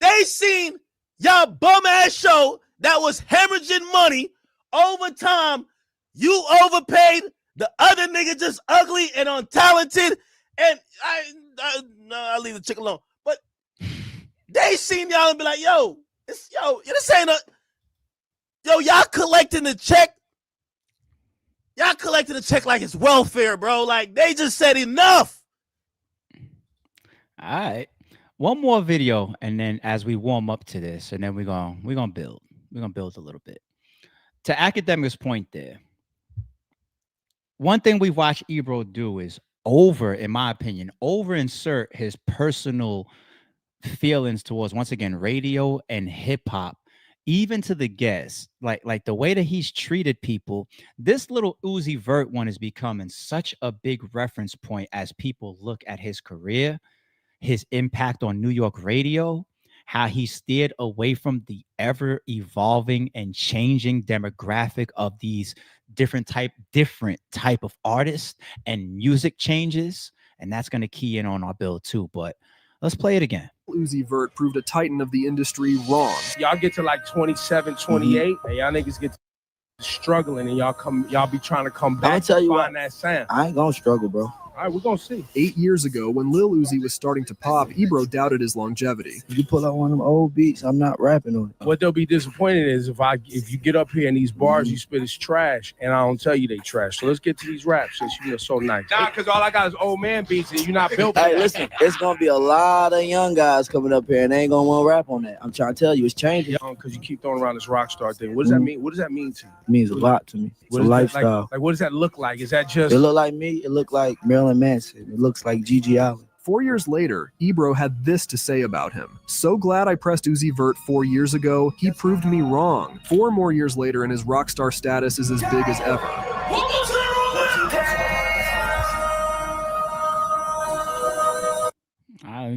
Speaker 15: They seen y'all bum ass show that was hemorrhaging money over time. You overpaid. The other nigga just ugly and untalented. And I'll leave the chick alone. But they seen y'all and be like, yo, this ain't y'all collecting the check. Y'all collecting the check like it's welfare, bro. Like they just said enough.
Speaker 1: All right. One more video, and then as we warm up to this, and then we're gonna build. We're gonna build a little bit. To Academics' point there, one thing we've watched Ebro do is in my opinion, insert his personal feelings towards, once again, radio and hip hop, even to the guests. Like the way that he's treated people. This little Uzi Vert one is becoming such a big reference point as people look at his career, his impact on New York radio, how he steered away from the ever evolving and changing demographic of these different type of artists, and music changes, and that's going to key in on our bill too. But let's play it again.
Speaker 16: Uzi Vert proved a titan of the industry wrong.
Speaker 14: Y'all get to like 27, 28, and y'all niggas get to struggling, and y'all be trying to come back.
Speaker 17: I'll tell you
Speaker 14: find that sound.
Speaker 17: I ain't gonna struggle, bro.
Speaker 14: All right, we're gonna see.
Speaker 16: 8 years ago, when Lil Uzi was starting to pop, Ebro doubted his longevity.
Speaker 17: If you pull out one of them old beats, I'm not rapping on it.
Speaker 14: What they'll be disappointed is if you get up here and these bars you spit is trash, and I don't tell you they trash. So let's get to these raps since you're so nice. Nah, because all I got is old man beats, and you're not built.
Speaker 17: Hey, listen, it's gonna be a lot of young guys coming up here, and they ain't gonna want to rap on that. I'm trying to tell you, it's changing.
Speaker 14: Because you keep throwing around this rock star thing. What does that mean? What does that mean to you?
Speaker 17: It means a lot to me. It's a lifestyle.
Speaker 14: Like, what does that look like? Is that just?
Speaker 17: It look like me. It look like Marilyn Manson. It looks like Gigi Allen.
Speaker 16: 4 years later, Ebro had this to say about him. So glad I pressed Uzi Vert 4 years ago. He proved me wrong. 4 more years later, and his rock star status is as big as ever.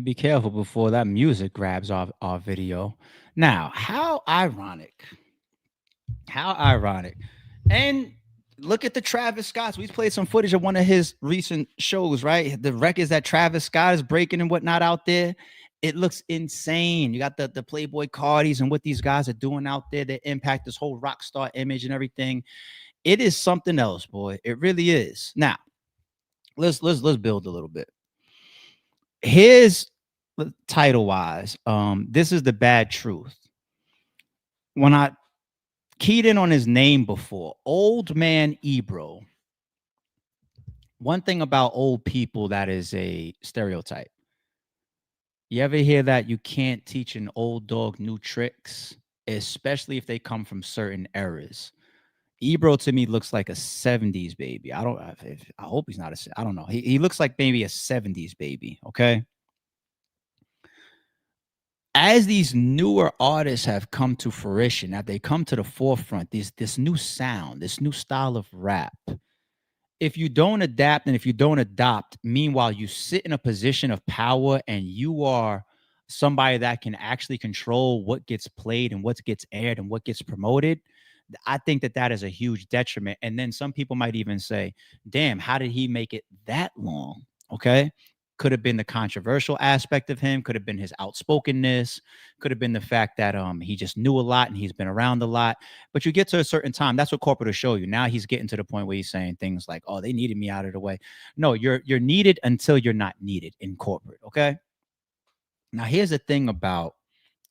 Speaker 1: Be careful before that music grabs our video. Now, how ironic. And look at the Travis Scotts. We played some footage of one of his recent shows, right? The records that Travis Scott is breaking and whatnot out there. It looks insane. You got the Playboy Cardis and what these guys are doing out there that impact this whole rock star image and everything. It is something else, boy. It really is. Now, let's build a little bit. Here's title wise. This is the bad truth. When I keyed in on his name before, Old Man Ebro. One thing about old people that is a stereotype. You ever hear that you can't teach an old dog new tricks, especially if they come from certain eras? Ebro to me looks like a 70s baby. I hope he's not I don't know. He looks like maybe a 70s baby, okay? As these newer artists have come to fruition, as they come to the forefront, this new sound, this new style of rap, if you don't adapt and if you don't adopt, meanwhile, you sit in a position of power and you are somebody that can actually control what gets played and what gets aired and what gets promoted, I think that is a huge detriment. And then some people might even say, damn, how did he make it that long? Okay. Could have been the controversial aspect of him, could have been his outspokenness, could have been the fact that he just knew a lot and he's been around a lot. But you get to a certain time, that's what corporate will show you. Now he's getting to the point where he's saying things like, oh, they needed me out of the way. No, you're needed until you're not needed in corporate, okay? Now here's the thing about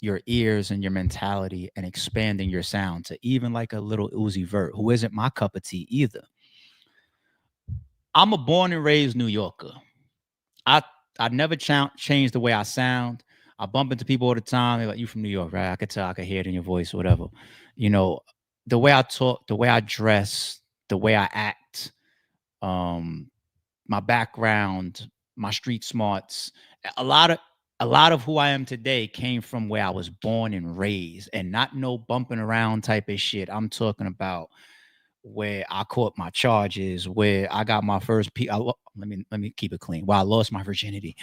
Speaker 1: your ears and your mentality and expanding your sound to even like a little Uzi Vert, who isn't my cup of tea either. I'm a born and raised New Yorker. I never changed the way I sound. I bump into people all the time. They're like, you from New York, right? I could tell, I could hear it in your voice, whatever. You know, the way I talk, the way I dress, the way I act, my background, my street smarts, a lot of who I am today came from where I was born and raised, and not no bumping around type of shit. I'm talking about where I caught my charges, where I got my first let me keep it clean. Where I lost my virginity,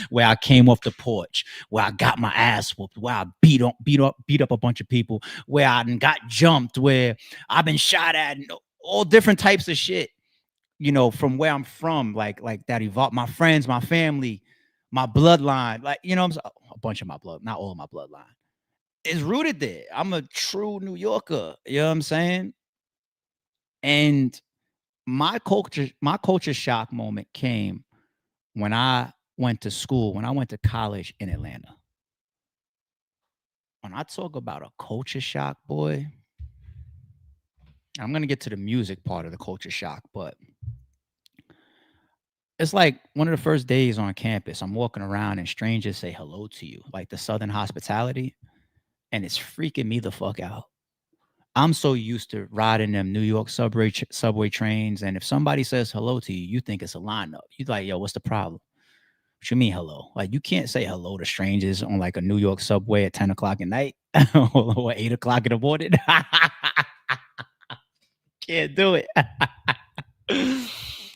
Speaker 1: where I came off the porch, where I got my ass whooped, where I beat up a bunch of people, where I got jumped, where I've been shot at, and all different types of shit. You know, from where I'm from, like that evolved. My friends, my family, my bloodline, like, you know, a bunch of my blood, not all of my bloodline, is rooted there. I'm a true New Yorker. You know what I'm saying? And my culture shock moment came when I went to school, when I went to college in Atlanta. When I talk about a culture shock, boy, I'm going to get to the music part of the culture shock, but it's like one of the first days on campus, I'm walking around and strangers say hello to you, like the Southern hospitality, and it's freaking me the fuck out. I'm so used to riding them New York subway trains, and if somebody says hello to you, you think it's a lineup. You're like, yo, what's the problem? What you mean hello? Like, you can't say hello to strangers on like a New York subway at 10 o'clock at night or 8 o'clock in the morning. Can't do it.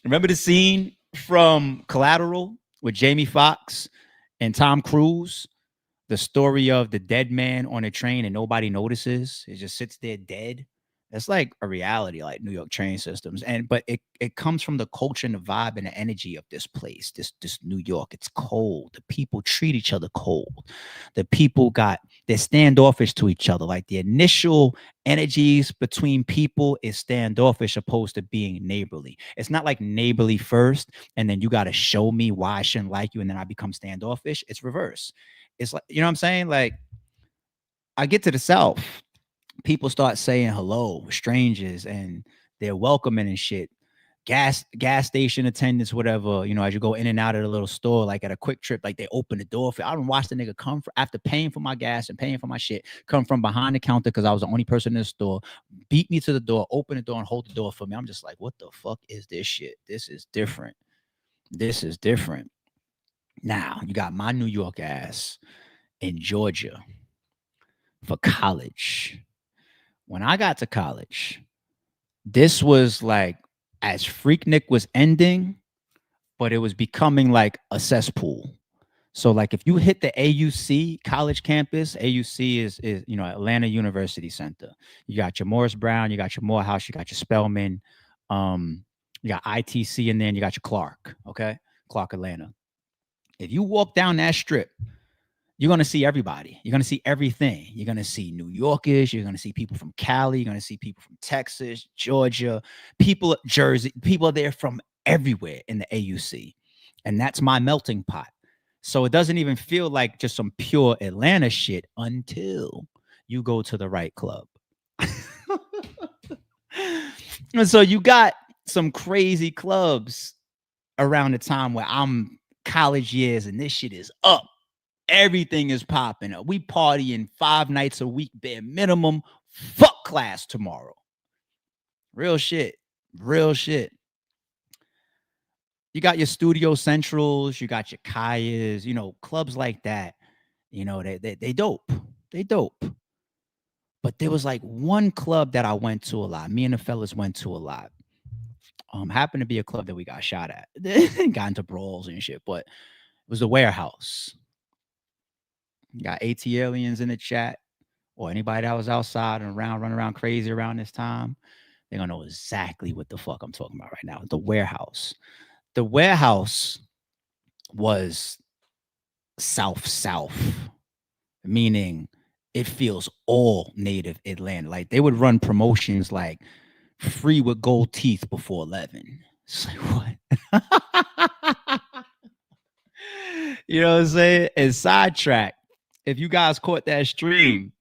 Speaker 1: Remember the scene from Collateral with Jamie Foxx and Tom Cruise? the story of the dead man on a train and nobody notices. It just sits there dead. It's like a reality, like New York train systems. But it comes from the culture and the vibe and the energy of this place, this New York. It's cold. The people treat each other cold. The people they're standoffish to each other. Like the initial energies between people is standoffish opposed to being neighborly. It's not like neighborly first, and then you got to show me why I shouldn't like you, and then I become standoffish. It's reverse. It's like, you know what I'm saying? Like, I get to the South, people start saying hello, strangers, and they're welcoming and shit. Gas station attendants, whatever, you know, as you go in and out of the little store, like at a Quick Trip, like they open the door for. I don't watch the nigga come after paying for my gas and paying for my shit, come from behind the counter because I was the only person in the store, beat me to the door, open the door, and hold the door for me. I'm just like, what the fuck is this shit? This is different. This is different. Now you got my New York ass in Georgia for college. When I got to college, this was like as Freaknik was ending, but it was becoming like a cesspool. So like if you hit the AUC college campus, AUC is you know, Atlanta University Center. You got your Morris Brown, you got your Morehouse, you got your Spelman, you got ITC, and then you got your Clark, okay? Clark Atlanta. If you walk down that strip, you're going to see everybody. You're going to see everything. You're going to see New Yorkers. You're going to see people from Cali. You're going to see people from Texas, Georgia, people, Jersey. People are there from everywhere in the AUC. And that's my melting pot. So it doesn't even feel like just some pure Atlanta shit until you go to the right club. And so you got some crazy clubs around the time where I'm college years and this shit is up. Everything is popping up. We partying 5 nights a week, bare minimum. Fuck class tomorrow. Real shit. Real shit. You got your Studio Centrals, you got your Kayas, you know, clubs like that. You know, they dope. They dope. But there was like one club that I went to a lot. Me and the fellas went to a lot. Happened to be a club that we got shot at. Got into brawls and shit, but it was the Warehouse. You got AT aliens in the chat, or anybody that was outside and running around crazy around this time. They're gonna know exactly what the fuck I'm talking about right now. The Warehouse. The Warehouse was South, meaning it feels all native Atlanta. Like they would run promotions like free with gold teeth before 11. It's like, what? You know what I'm saying? And sidetrack. If you guys caught that stream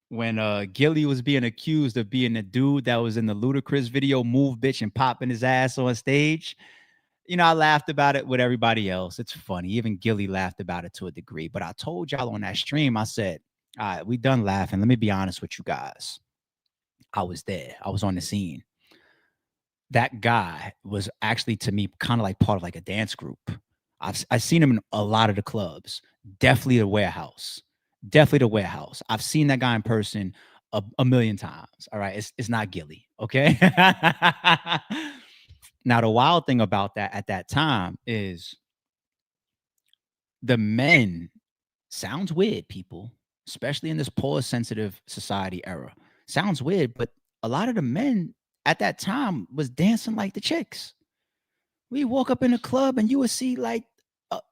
Speaker 1: when Gilly was being accused of being the dude that was in the Ludacris video, Move Bitch, and popping his ass on stage, you know, I laughed about it with everybody else. It's funny. Even Gilly laughed about it to a degree. But I told y'all on that stream, I said, all right, we done laughing. Let me be honest with you guys. I was there. I was on the scene. That guy was actually, to me, kind of like part of like a dance group. I've seen him in a lot of the clubs. Definitely the Warehouse. Definitely the Warehouse. I've seen that guy in person a million times. All right. It's not Gilly. Okay. Now, the wild thing about that at that time is the men, sounds weird, people, especially in this poor sensitive society era. Sounds weird, but a lot of the men at that time was dancing like the chicks. We walk up in the club and you would see like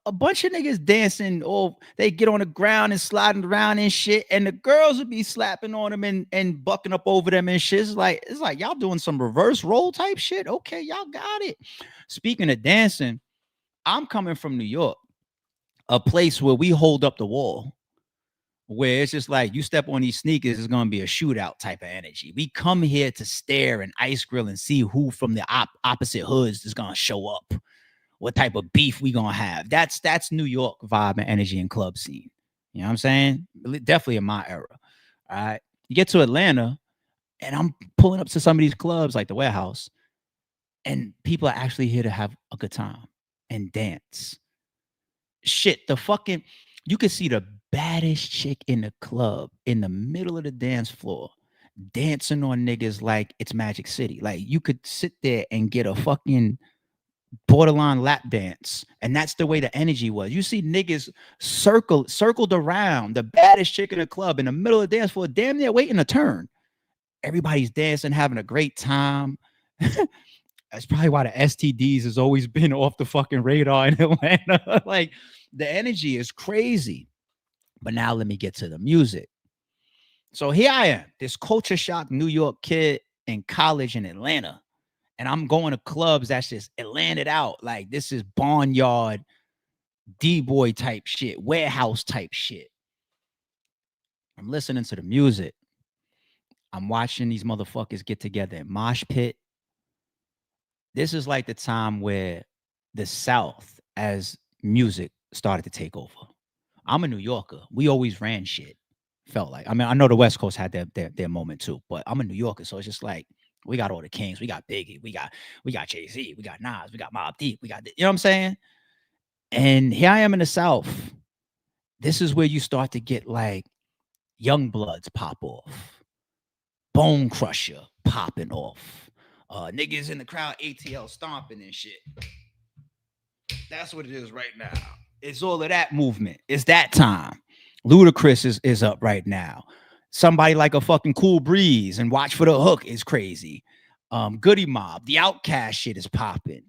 Speaker 1: a bunch of niggas dancing, or they get on the ground and sliding around and shit, and the girls would be slapping on them and bucking up over them and shit. It's like y'all doing some reverse role type shit. Okay, y'all got it. Speaking of dancing, I'm coming from New York, a place where we hold up the wall, where it's just like you step on these sneakers, it's gonna be a shootout type of energy. We come here to stare and ice grill and see who from the opposite hoods is gonna show up. What type of beef we gonna have? That's New York vibe and energy and club scene. You know what I'm saying? Definitely in my era. All right. You get to Atlanta, and I'm pulling up to some of these clubs like the Warehouse, and people are actually here to have a good time and dance. Shit, you could see the baddest chick in the club in the middle of the dance floor dancing on niggas like it's Magic City. Like you could sit there and get a fucking borderline lap dance. And that's the way the energy was. You see niggas circled around the baddest chick in the club in the middle of the dance floor, damn near waiting a turn. Everybody's dancing, having a great time. That's probably why the STDs has always been off the fucking radar in Atlanta. Like, the energy is crazy. But now let me get to the music. So here I am, this culture shock New York kid in college in Atlanta. And I'm going to clubs that's just Atlanted out. Like, this is barnyard, D-boy type shit, warehouse type shit. I'm listening to the music. I'm watching these motherfuckers get together in mosh pit. This is like the time where the South as music started to take over. I'm a New Yorker. We always ran shit. Felt like. I mean, I know the West Coast had their moment too, but I'm a New Yorker, so it's just like we got all the kings. We got Biggie. We got Jay-Z. We got Nas. We got Mobb Deep. We got, you know what I'm saying? And here I am in the South. This is where you start to get like Young Bloods pop off, Bone Crusher popping off, niggas in the crowd, ATL stomping and shit. That's what it is right now. It's all of that movement. It's that time. Ludacris is up right now. Somebody like a fucking Cool Breeze and Watch for the Hook is crazy. Goody Mob, the Outkast shit is popping.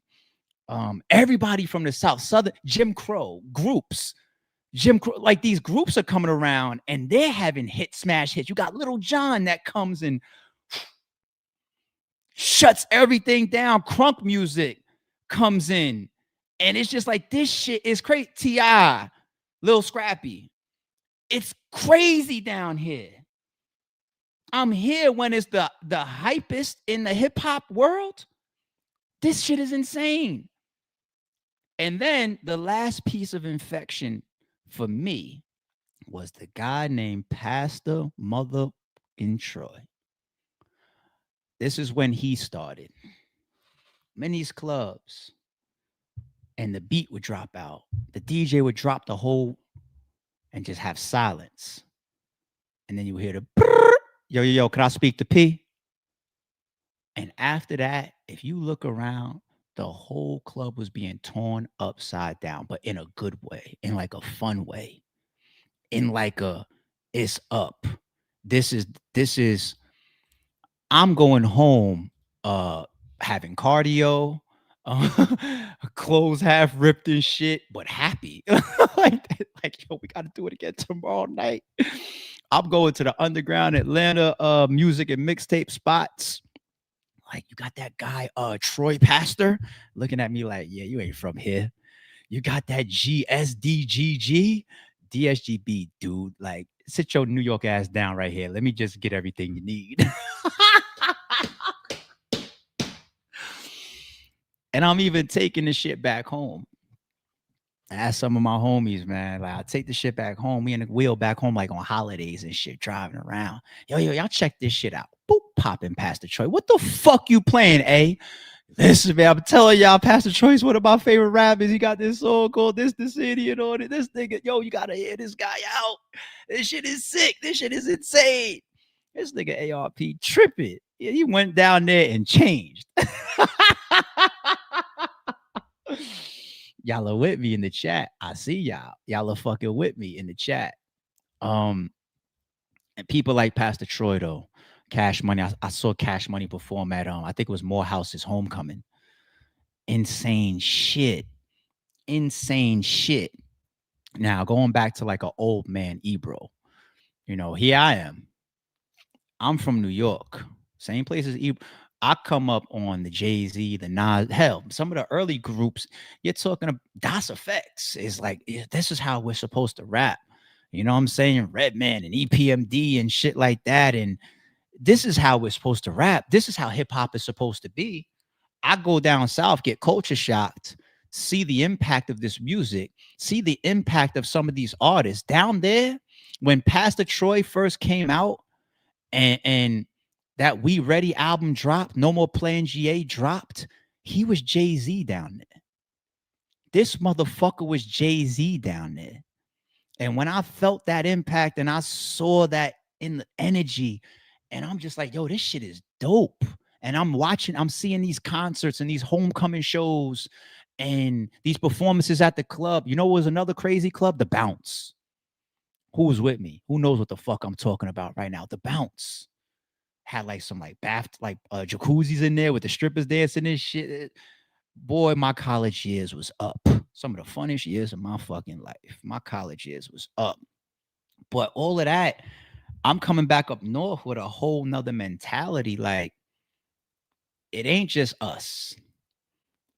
Speaker 1: Everybody from the South, Southern, Jim Crow groups. Jim Crow, like these groups are coming around and they're having smash hits. You got Little John that comes and shuts everything down. Crunk music comes in. And it's just like, this shit is crazy. T.I., Lil Scrappy. It's crazy down here. I'm here when it's the hypest in the hip hop world. This shit is insane. And then the last piece of infection for me was the guy named Pastor Mother in Troy. This is when he started. In these clubs, and the beat would drop out. The DJ would drop the whole and just have silence. And then you would hear the brrr, yo, can I speak to P? And after that, if you look around, the whole club was being torn upside down, but in a good way, in like a fun way, in like a, it's up. This is, I'm going home having cardio, clothes half ripped and shit, but happy. like, yo, we got to do it again tomorrow night. I'm going to the underground Atlanta music and mixtape spots. Like, you got that guy, Troy Pastor, looking at me like, yeah, you ain't from here. You got that GSDGG, DSGB, dude. Like, sit your New York ass down right here. Let me just get everything you need. And I'm even taking the shit back home. I asked some of my homies, man, like, I take the shit back home. We in the wheel back home, like on holidays and shit, driving around. Yo, y'all check this shit out. Boop, popping Pastor Troy. What the fuck you playing, eh? Listen, man, I'm telling y'all, Pastor Troy's one of my favorite rappers. He got this song called This the City and all that. This nigga, yo, you gotta hear this guy out. This shit is sick. This shit is insane. This nigga ARP tripping. Yeah, he went down there and changed. Y'all are with me in the chat. I see y'all. Y'all are fucking with me in the chat. And people like Pastor Troy, though. Cash Money. I saw Cash Money perform at I think it was Morehouse's homecoming. Insane shit. Insane shit. Now, going back to like an old man Ebro. You know, here I am. I'm from New York. Same place as Ebro. I come up on the Jay-Z, the Nas, hell, some of the early groups, you're talking about Das Effects. Is like, this is how we're supposed to rap. You know what I'm saying? Redman and EPMD and shit like that. And this is how we're supposed to rap. This is how hip hop is supposed to be. I go down south, get culture shocked, see the impact of this music, see the impact of some of these artists down there. When Pastor Troy first came out and that We Ready album dropped, No More Playing GA dropped, he was Jay-Z down there. This motherfucker was Jay-Z down there. And when I felt that impact and I saw that in the energy, and I'm just like, yo, this shit is dope. And I'm watching, I'm seeing these concerts and these homecoming shows, And these performances at the club, you know, was another crazy club, the Bounce. Who was with me? Who knows what the fuck I'm talking about right now? The Bounce had like some like bath, like jacuzzis in there with the strippers dancing and shit. Boy, my college years was up. Some of the funniest years of my fucking life. My college years was up. But all of that, I'm coming back up north with a whole nother mentality. Like, it ain't just us.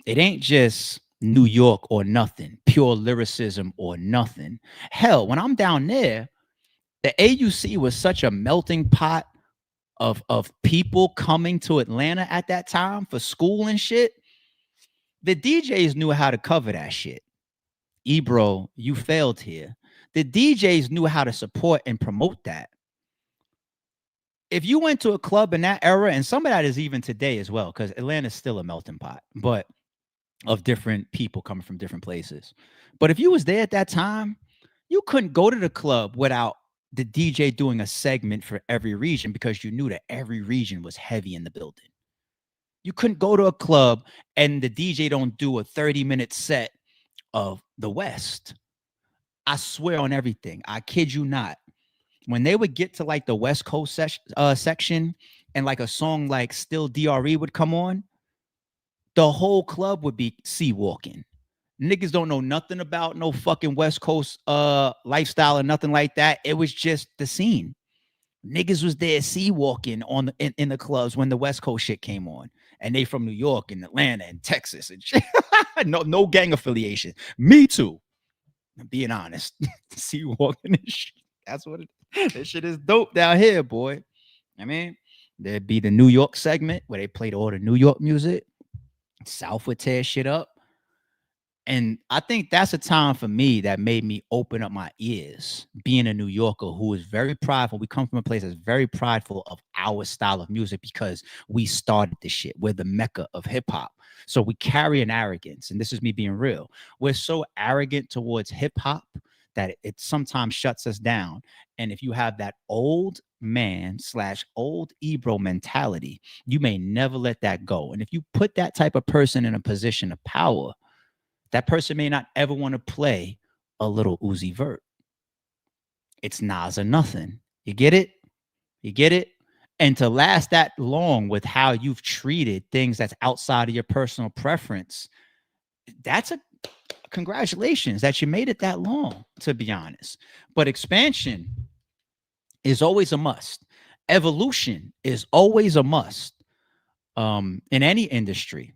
Speaker 1: It ain't just New York or nothing, pure lyricism or nothing. Hell, when I'm down there, the AUC was such a melting pot of people coming to Atlanta at that time for school and shit. The DJs knew how to cover that shit. Ebro, you failed here. The DJs knew how to support and promote that. If you went to a club in that era, and some of that is even today as well, because Atlanta's still a melting pot, but of different people coming from different places. But if you was there at that time, you couldn't go to the club without the DJ doing a segment for every region, because you knew that every region was heavy in the building. You couldn't go to a club and the DJ don't do a 30-minute set of the West. I swear on everything. I kid you not. When they would get to like the West Coast section and like a song like Still DRE would come on, the whole club would be sea walking. Niggas don't know nothing about no fucking West Coast lifestyle or nothing like that. It was just the scene. Niggas was there sea walking on in the clubs when the West Coast shit came on. And they from New York and Atlanta and Texas and shit. no gang affiliation. Me too. I'm being honest. Sea walking and shit. That's what it is. This shit is dope down here, boy. I mean, there'd be the New York segment where they played all the New York music. South would tear shit up. And I think that's a time for me that made me open up my ears, being a New Yorker who is very prideful. We come from a place that's very prideful of our style of music because we started this shit. We're the mecca of hip hop. So we carry an arrogance, and this is me being real. We're so arrogant towards hip hop that it sometimes shuts us down. And if you have that old man / old Ebro mentality, you may never let that go. And if you put that type of person in a position of power, that person may not ever want to play a little Uzi Vert. It's Nas or nothing. You get it? You get it? And to last that long with how you've treated things that's outside of your personal preference, that's a congratulations that you made it that long, to be honest. But expansion is always a must. Evolution is always a must in any industry.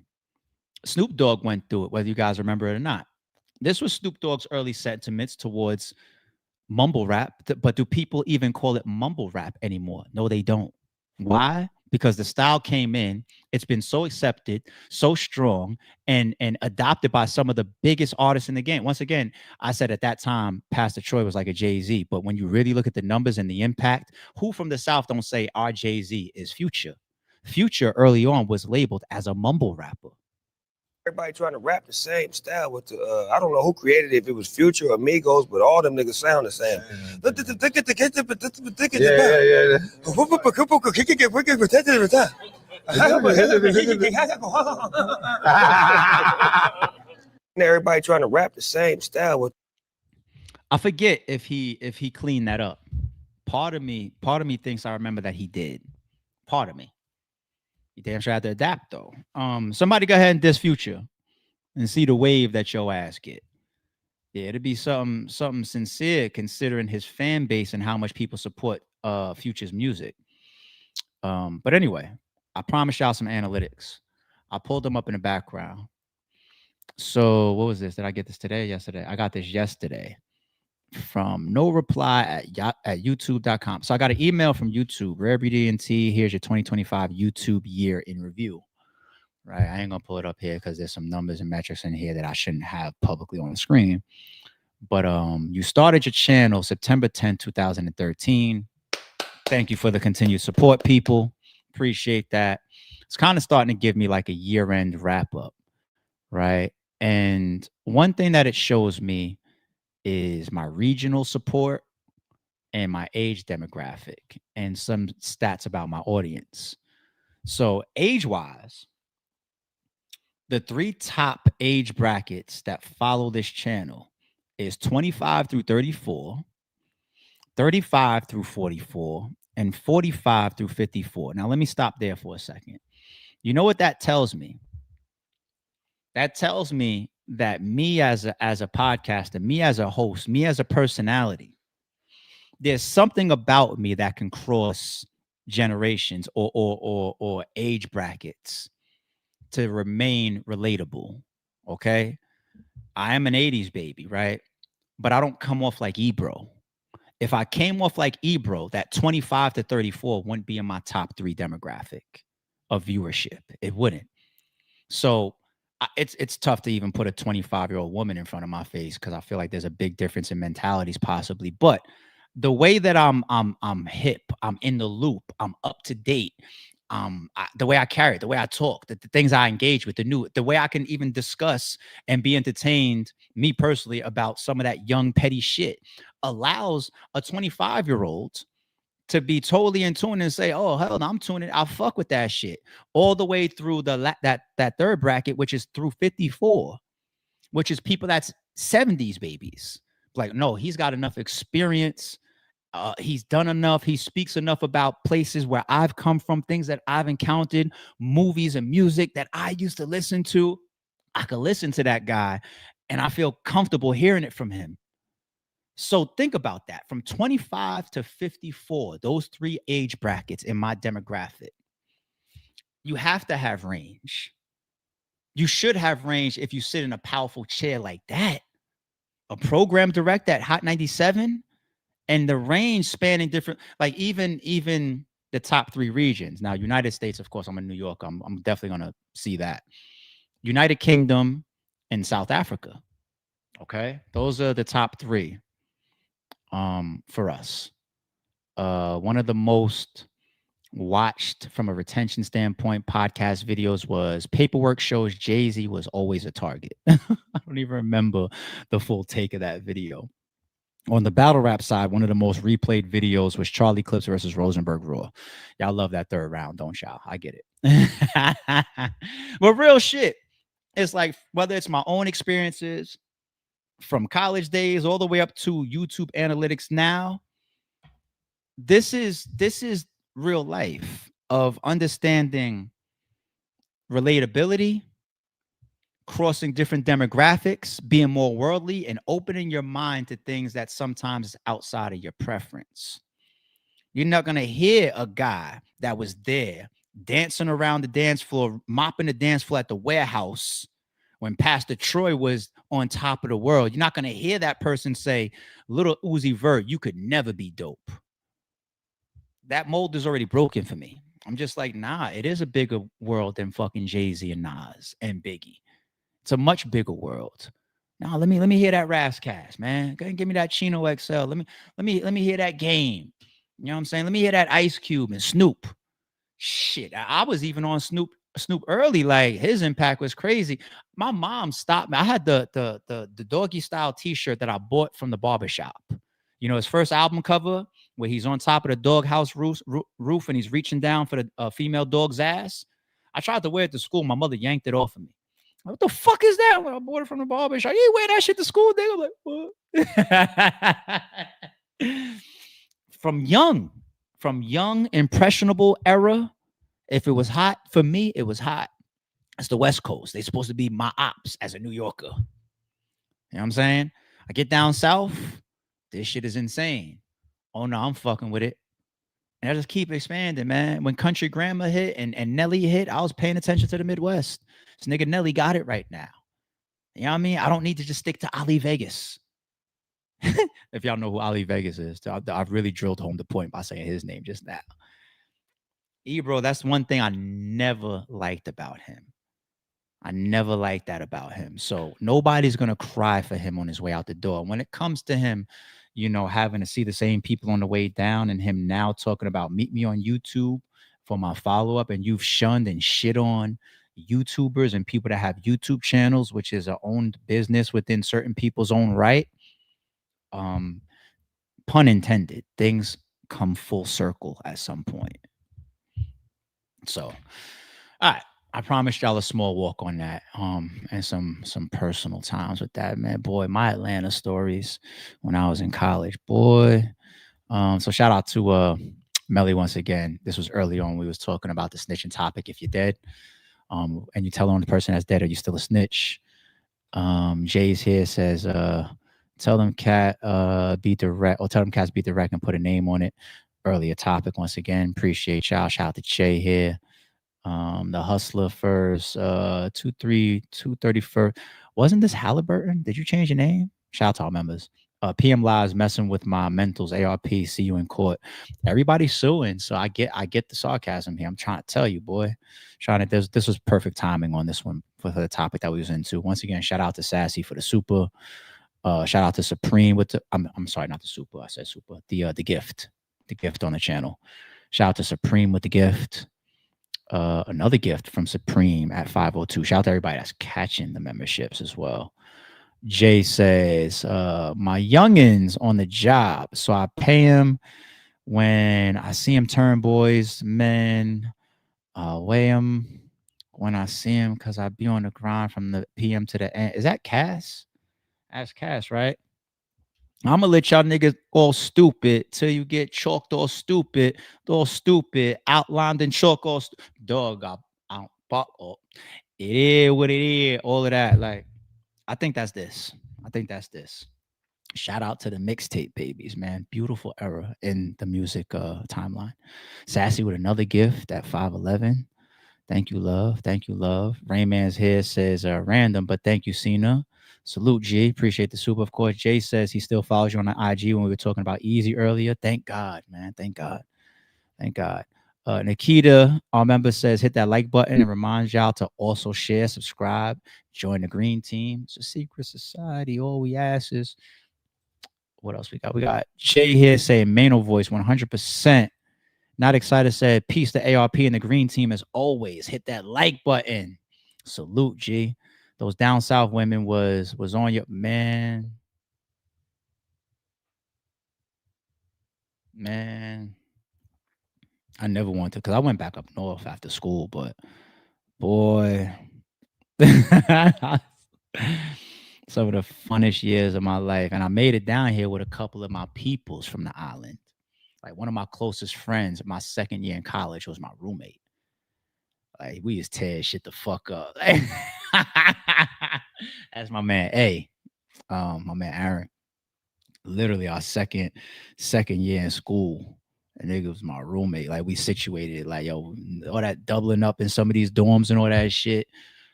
Speaker 1: Snoop Dogg went through it, whether you guys remember it or not. This was Snoop Dogg's early sentiments towards mumble rap, but do people even call it mumble rap anymore? No, they don't. Why? Because the style came in, it's been so accepted, so strong, and adopted by some of the biggest artists in the game. Once again, I said at that time, Pastor Troy was like a Jay-Z, but when you really look at the numbers and the impact, who from the South don't say our Jay-Z is Future? Future early on was labeled as a mumble rapper.
Speaker 18: Everybody trying to rap the same style with the I don't know who created it, if it was Future or Migos, but all them niggas sound the same. Everybody trying to rap the same style with.
Speaker 1: I forget if he cleaned that up. Part of me thinks I remember that he did. Part of me. You damn sure had to adapt though. Somebody go ahead and diss Future and see the wave that your ass get. Yeah, it'd be something sincere considering his fan base and how much people support Future's music. But anyway, I promised y'all some analytics. I pulled them up in the background. So what was this? Did I get this today? Yesterday? I got this yesterday from no reply at youtube.com. So I got an email from YouTube. Rare BDNT, here's your 2025 YouTube year in review. Right? I ain't gonna pull it up here because there's some numbers and metrics in here that I shouldn't have publicly on the screen. But you started your channel September 10, 2013. Thank you for the continued support, people. Appreciate that. It's kind of starting to give me like a year-end wrap-up, right? And one thing that it shows me is my regional support and my age demographic and some stats about my audience. So age-wise, the 3 top age brackets that follow this channel is 25 through 34, 35 through 44, and 45 through 54. Now, let me stop there for a second. You know what that tells me? That tells me that me as a podcaster, me as a host, me as a personality, there's something about me that can cross generations or age brackets to remain relatable. Okay. I am an 80s baby, right? But I don't come off like Ebro. If I came off like Ebro, that 25 to 34 wouldn't be in my top 3 demographic of viewership. It wouldn't. So it's tough to even put a 25-year-old woman in front of my face because I feel like there's a big difference in mentalities possibly. But the way that I'm hip, I'm in the loop, I'm up to date. The way I carry it, the way I talk, the things I engage with, the way I can even discuss and be entertained, me personally, about some of that young petty shit allows a 25-year-old to be totally in tune and say, oh, hell no, I'm tuning. I'll fuck with that shit all the way through that third bracket, which is through 54, which is people that's 70s babies. Like, no, he's got enough experience. He's done enough. He speaks enough about places where I've come from, things that I've encountered, movies and music that I used to listen to. I could listen to that guy and I feel comfortable hearing it from him. So think about that. From 25 to 54, those 3 age brackets in my demographic, you have to have range. You should have range if you sit in a powerful chair like that. A program direct at Hot 97 and the range spanning different, like even the top 3 regions. Now, United States, of course, I'm in New York. I'm definitely going to see that. United Kingdom and South Africa. Okay. Those are the top 3. For us, one of the most watched from a retention standpoint podcast videos was Paperwork Shows Jay-Z was always a target. I don't even remember the full take of that video. On the battle rap side, one of the most replayed videos was Charlie Clips versus Rosenberg Raw. Y'all love that 3rd round, don't y'all? I get it. But real shit, it's like whether it's my own experiences from college days all the way up to YouTube analytics now, this is real life of understanding relatability, crossing different demographics, being more worldly, and opening your mind to things that sometimes is outside of your preference. You're not going to hear a guy that was there dancing around the dance floor, mopping the dance floor at the warehouse when Pastor Troy was on top of the world. You're not going to hear that person say, Little Uzi Vert, you could never be dope. That mold is already broken for me. I'm just like, nah, it is a bigger world than fucking Jay-Z and Nas and Biggie. It's a much bigger world. Now, let me hear that Razzcast, man. Go ahead and give me that Chino XL. Let me hear that Game. You know what I'm saying? Let me hear that Ice Cube and Snoop. Shit, I was even on Snoop early. Like, his impact was crazy. My mom stopped me. I had the doggy style t-shirt that I bought from the barbershop. You know, his first album cover where he's on top of the doghouse roof and he's reaching down for the female dog's ass. I tried to wear it to school. My mother yanked it off of me. What the fuck is that? When I bought it from the barbershop, you ain't wear that shit to school, nigga. I'm like, what? From young, impressionable era, if it was hot for me, it was hot. It's the West Coast. They're supposed to be my ops as a New Yorker. You know what I'm saying? I get down south, this shit is insane. Oh no, I'm fucking with it. And I just keep expanding, man. When Country Grammar hit and Nelly hit, I was paying attention to the Midwest. This nigga Nelly got it right now. You know what I mean? I don't need to just stick to Ali Vegas. If y'all know who Ali Vegas is, I've really drilled home the point by saying his name just now. Ebro, that's one thing I never liked about him. I never liked that about him. So nobody's going to cry for him on his way out the door. When it comes to him, you know, having to see the same people on the way down and him now talking about meet me on YouTube for my follow-up, and you've shunned and shit on YouTubers and people that have YouTube channels, which is a owned business within certain people's own right. Pun intended, things come full circle at some point. So, all right. I promised y'all a small walk on that. And some personal times with that, man. Boy, my Atlanta stories when I was in college, boy. So shout out to Melly once again. This was early on. We was talking about the snitching topic. If you're dead, and you tell on the person that's dead, are you still a snitch? Jay's here says, tell them cat be direct, or tell them cats be direct and put a name on it. Earlier topic once again. Appreciate y'all. Shout out to Che here. The hustler first, 231st. Wasn't this Halliburton? Did you change your name? Shout out to all members. PM Lives messing with my mentals. ARP, see you in court. Everybody's suing, so I get the sarcasm here. I'm trying to tell you, boy. This was perfect timing on this one for the topic that we was into. Once again, shout out to Sassy for the super. Shout out to Supreme with the. I'm sorry, not the super. I said super. The gift on the channel. Shout out to Supreme with the gift. Another gift from Supreme at 502. Shout out to everybody that's catching the memberships as well. Jay says, my youngins on the job, so I pay him when I see him turn boys, men, weigh him when I see him because I be on the grind from the PM to the end. Is that Cass? That's Cass, right? I'm gonna let y'all niggas all stupid till you get chalked all stupid, outlined in chalk all dog. I don't fuck all. It is what it is, all of that. Like, I think that's this. Shout out to the mixtape babies, man. Beautiful era in the music timeline. Sassy with another gift at 511. Thank you, love. Thank you, love. Rainman's here says random, but thank you, Cena. Salute, G. Appreciate the super. Of course, Jay says he still follows you on the IG when we were talking about Easy earlier. Thank God, man. Thank God. Thank God. Nikita, our member, says hit that like button and reminds y'all to also share, subscribe, join the green team. It's a secret society. All we ask is, what else we got? We got Jay here saying Mano voice 100%. Not excited said peace to ARP and the green team as always. Hit that like button. Salute, G. Those down south women was on your man. I never wanted to, because I went back up north after school, but boy, some of the funnest years of my life. And I made it down here with a couple of my peoples from the island. Like one of my closest friends, my second year in college, was my roommate. Like we just tear shit the fuck up. That's my man A. My man Aaron. Literally our second year in school. And nigga was my roommate. Like we situated, like yo, all that doubling up in some of these dorms and all that shit.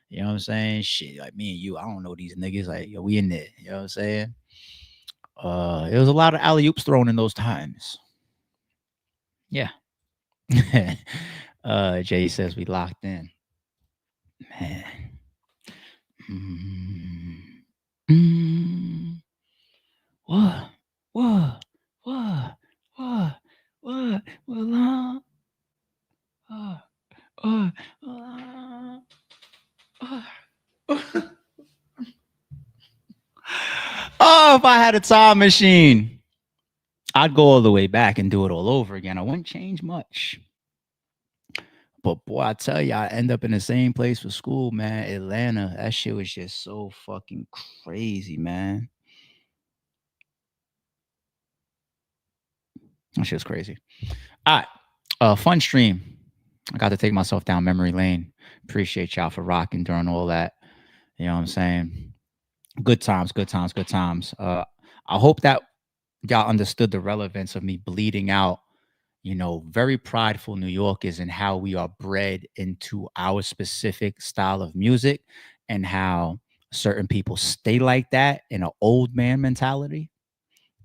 Speaker 1: You know what I'm saying? Shit, like me and you, I don't know these niggas. Like yo, we in there. You know what I'm saying? It was a lot of alley-oops thrown in those times. Yeah. Jay says we locked in. Man. What? Oh, if I had a time machine, I'd go all the way back and do it all over again. I wouldn't change much. But boy, I tell you, I end up in the same place for school, man. Atlanta. That shit was just so fucking crazy, man. That shit was crazy. All right. Fun stream. I got to take myself down memory lane. Appreciate y'all for rocking during all that. You know what I'm saying? Good times. I hope that y'all understood the relevance of me bleeding out, you know, very prideful New Yorkers and how we are bred into our specific style of music and how certain people stay like that in an old man mentality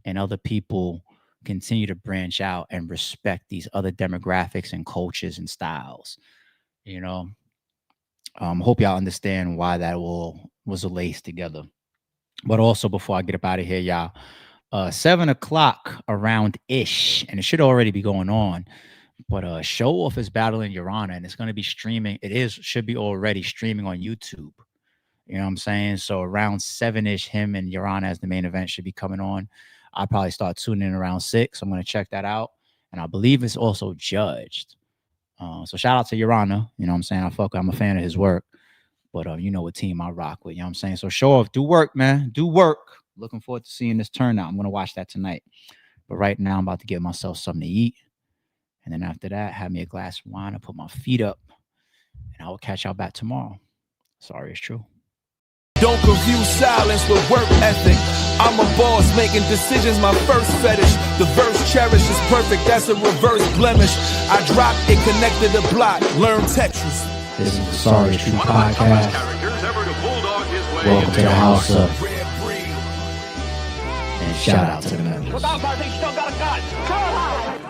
Speaker 1: and other people continue to branch out and respect these other demographics and cultures and styles. You know, hope y'all understand why that all was laced together. But also, before I get up out of here, y'all, 7 o'clock around ish, and it should already be going on. But Show Off is battling Your Honor, and it's going to be streaming. Should be already streaming on YouTube. You know what I'm saying? So around 7-ish, him and Your Honor as the main event should be coming on. I'll probably start tuning in around 6. I'm going to check that out. And I believe it's also judged. So shout out to Your Honor. You know what I'm saying? I'm a fan of his work. But you know what team I rock with. You know what I'm saying? So show off. Do work, man. Do work. Looking forward to seeing this turnout. I'm going to watch that tonight. But right now, I'm about to give myself something to eat. And then after that, have me a glass of wine and put my feet up. And I will catch y'all back tomorrow. Sorry, it's true.
Speaker 19: Don't confuse silence with work ethic. I'm a boss making decisions, my first fetish. The verse cherished is perfect, that's a reverse blemish. I dropped it, connected the block, learn Tetris.
Speaker 1: This is the Sorry It's True podcast. Welcome to the house of. And shout out to the members.
Speaker 10: Without, I think still got a gun.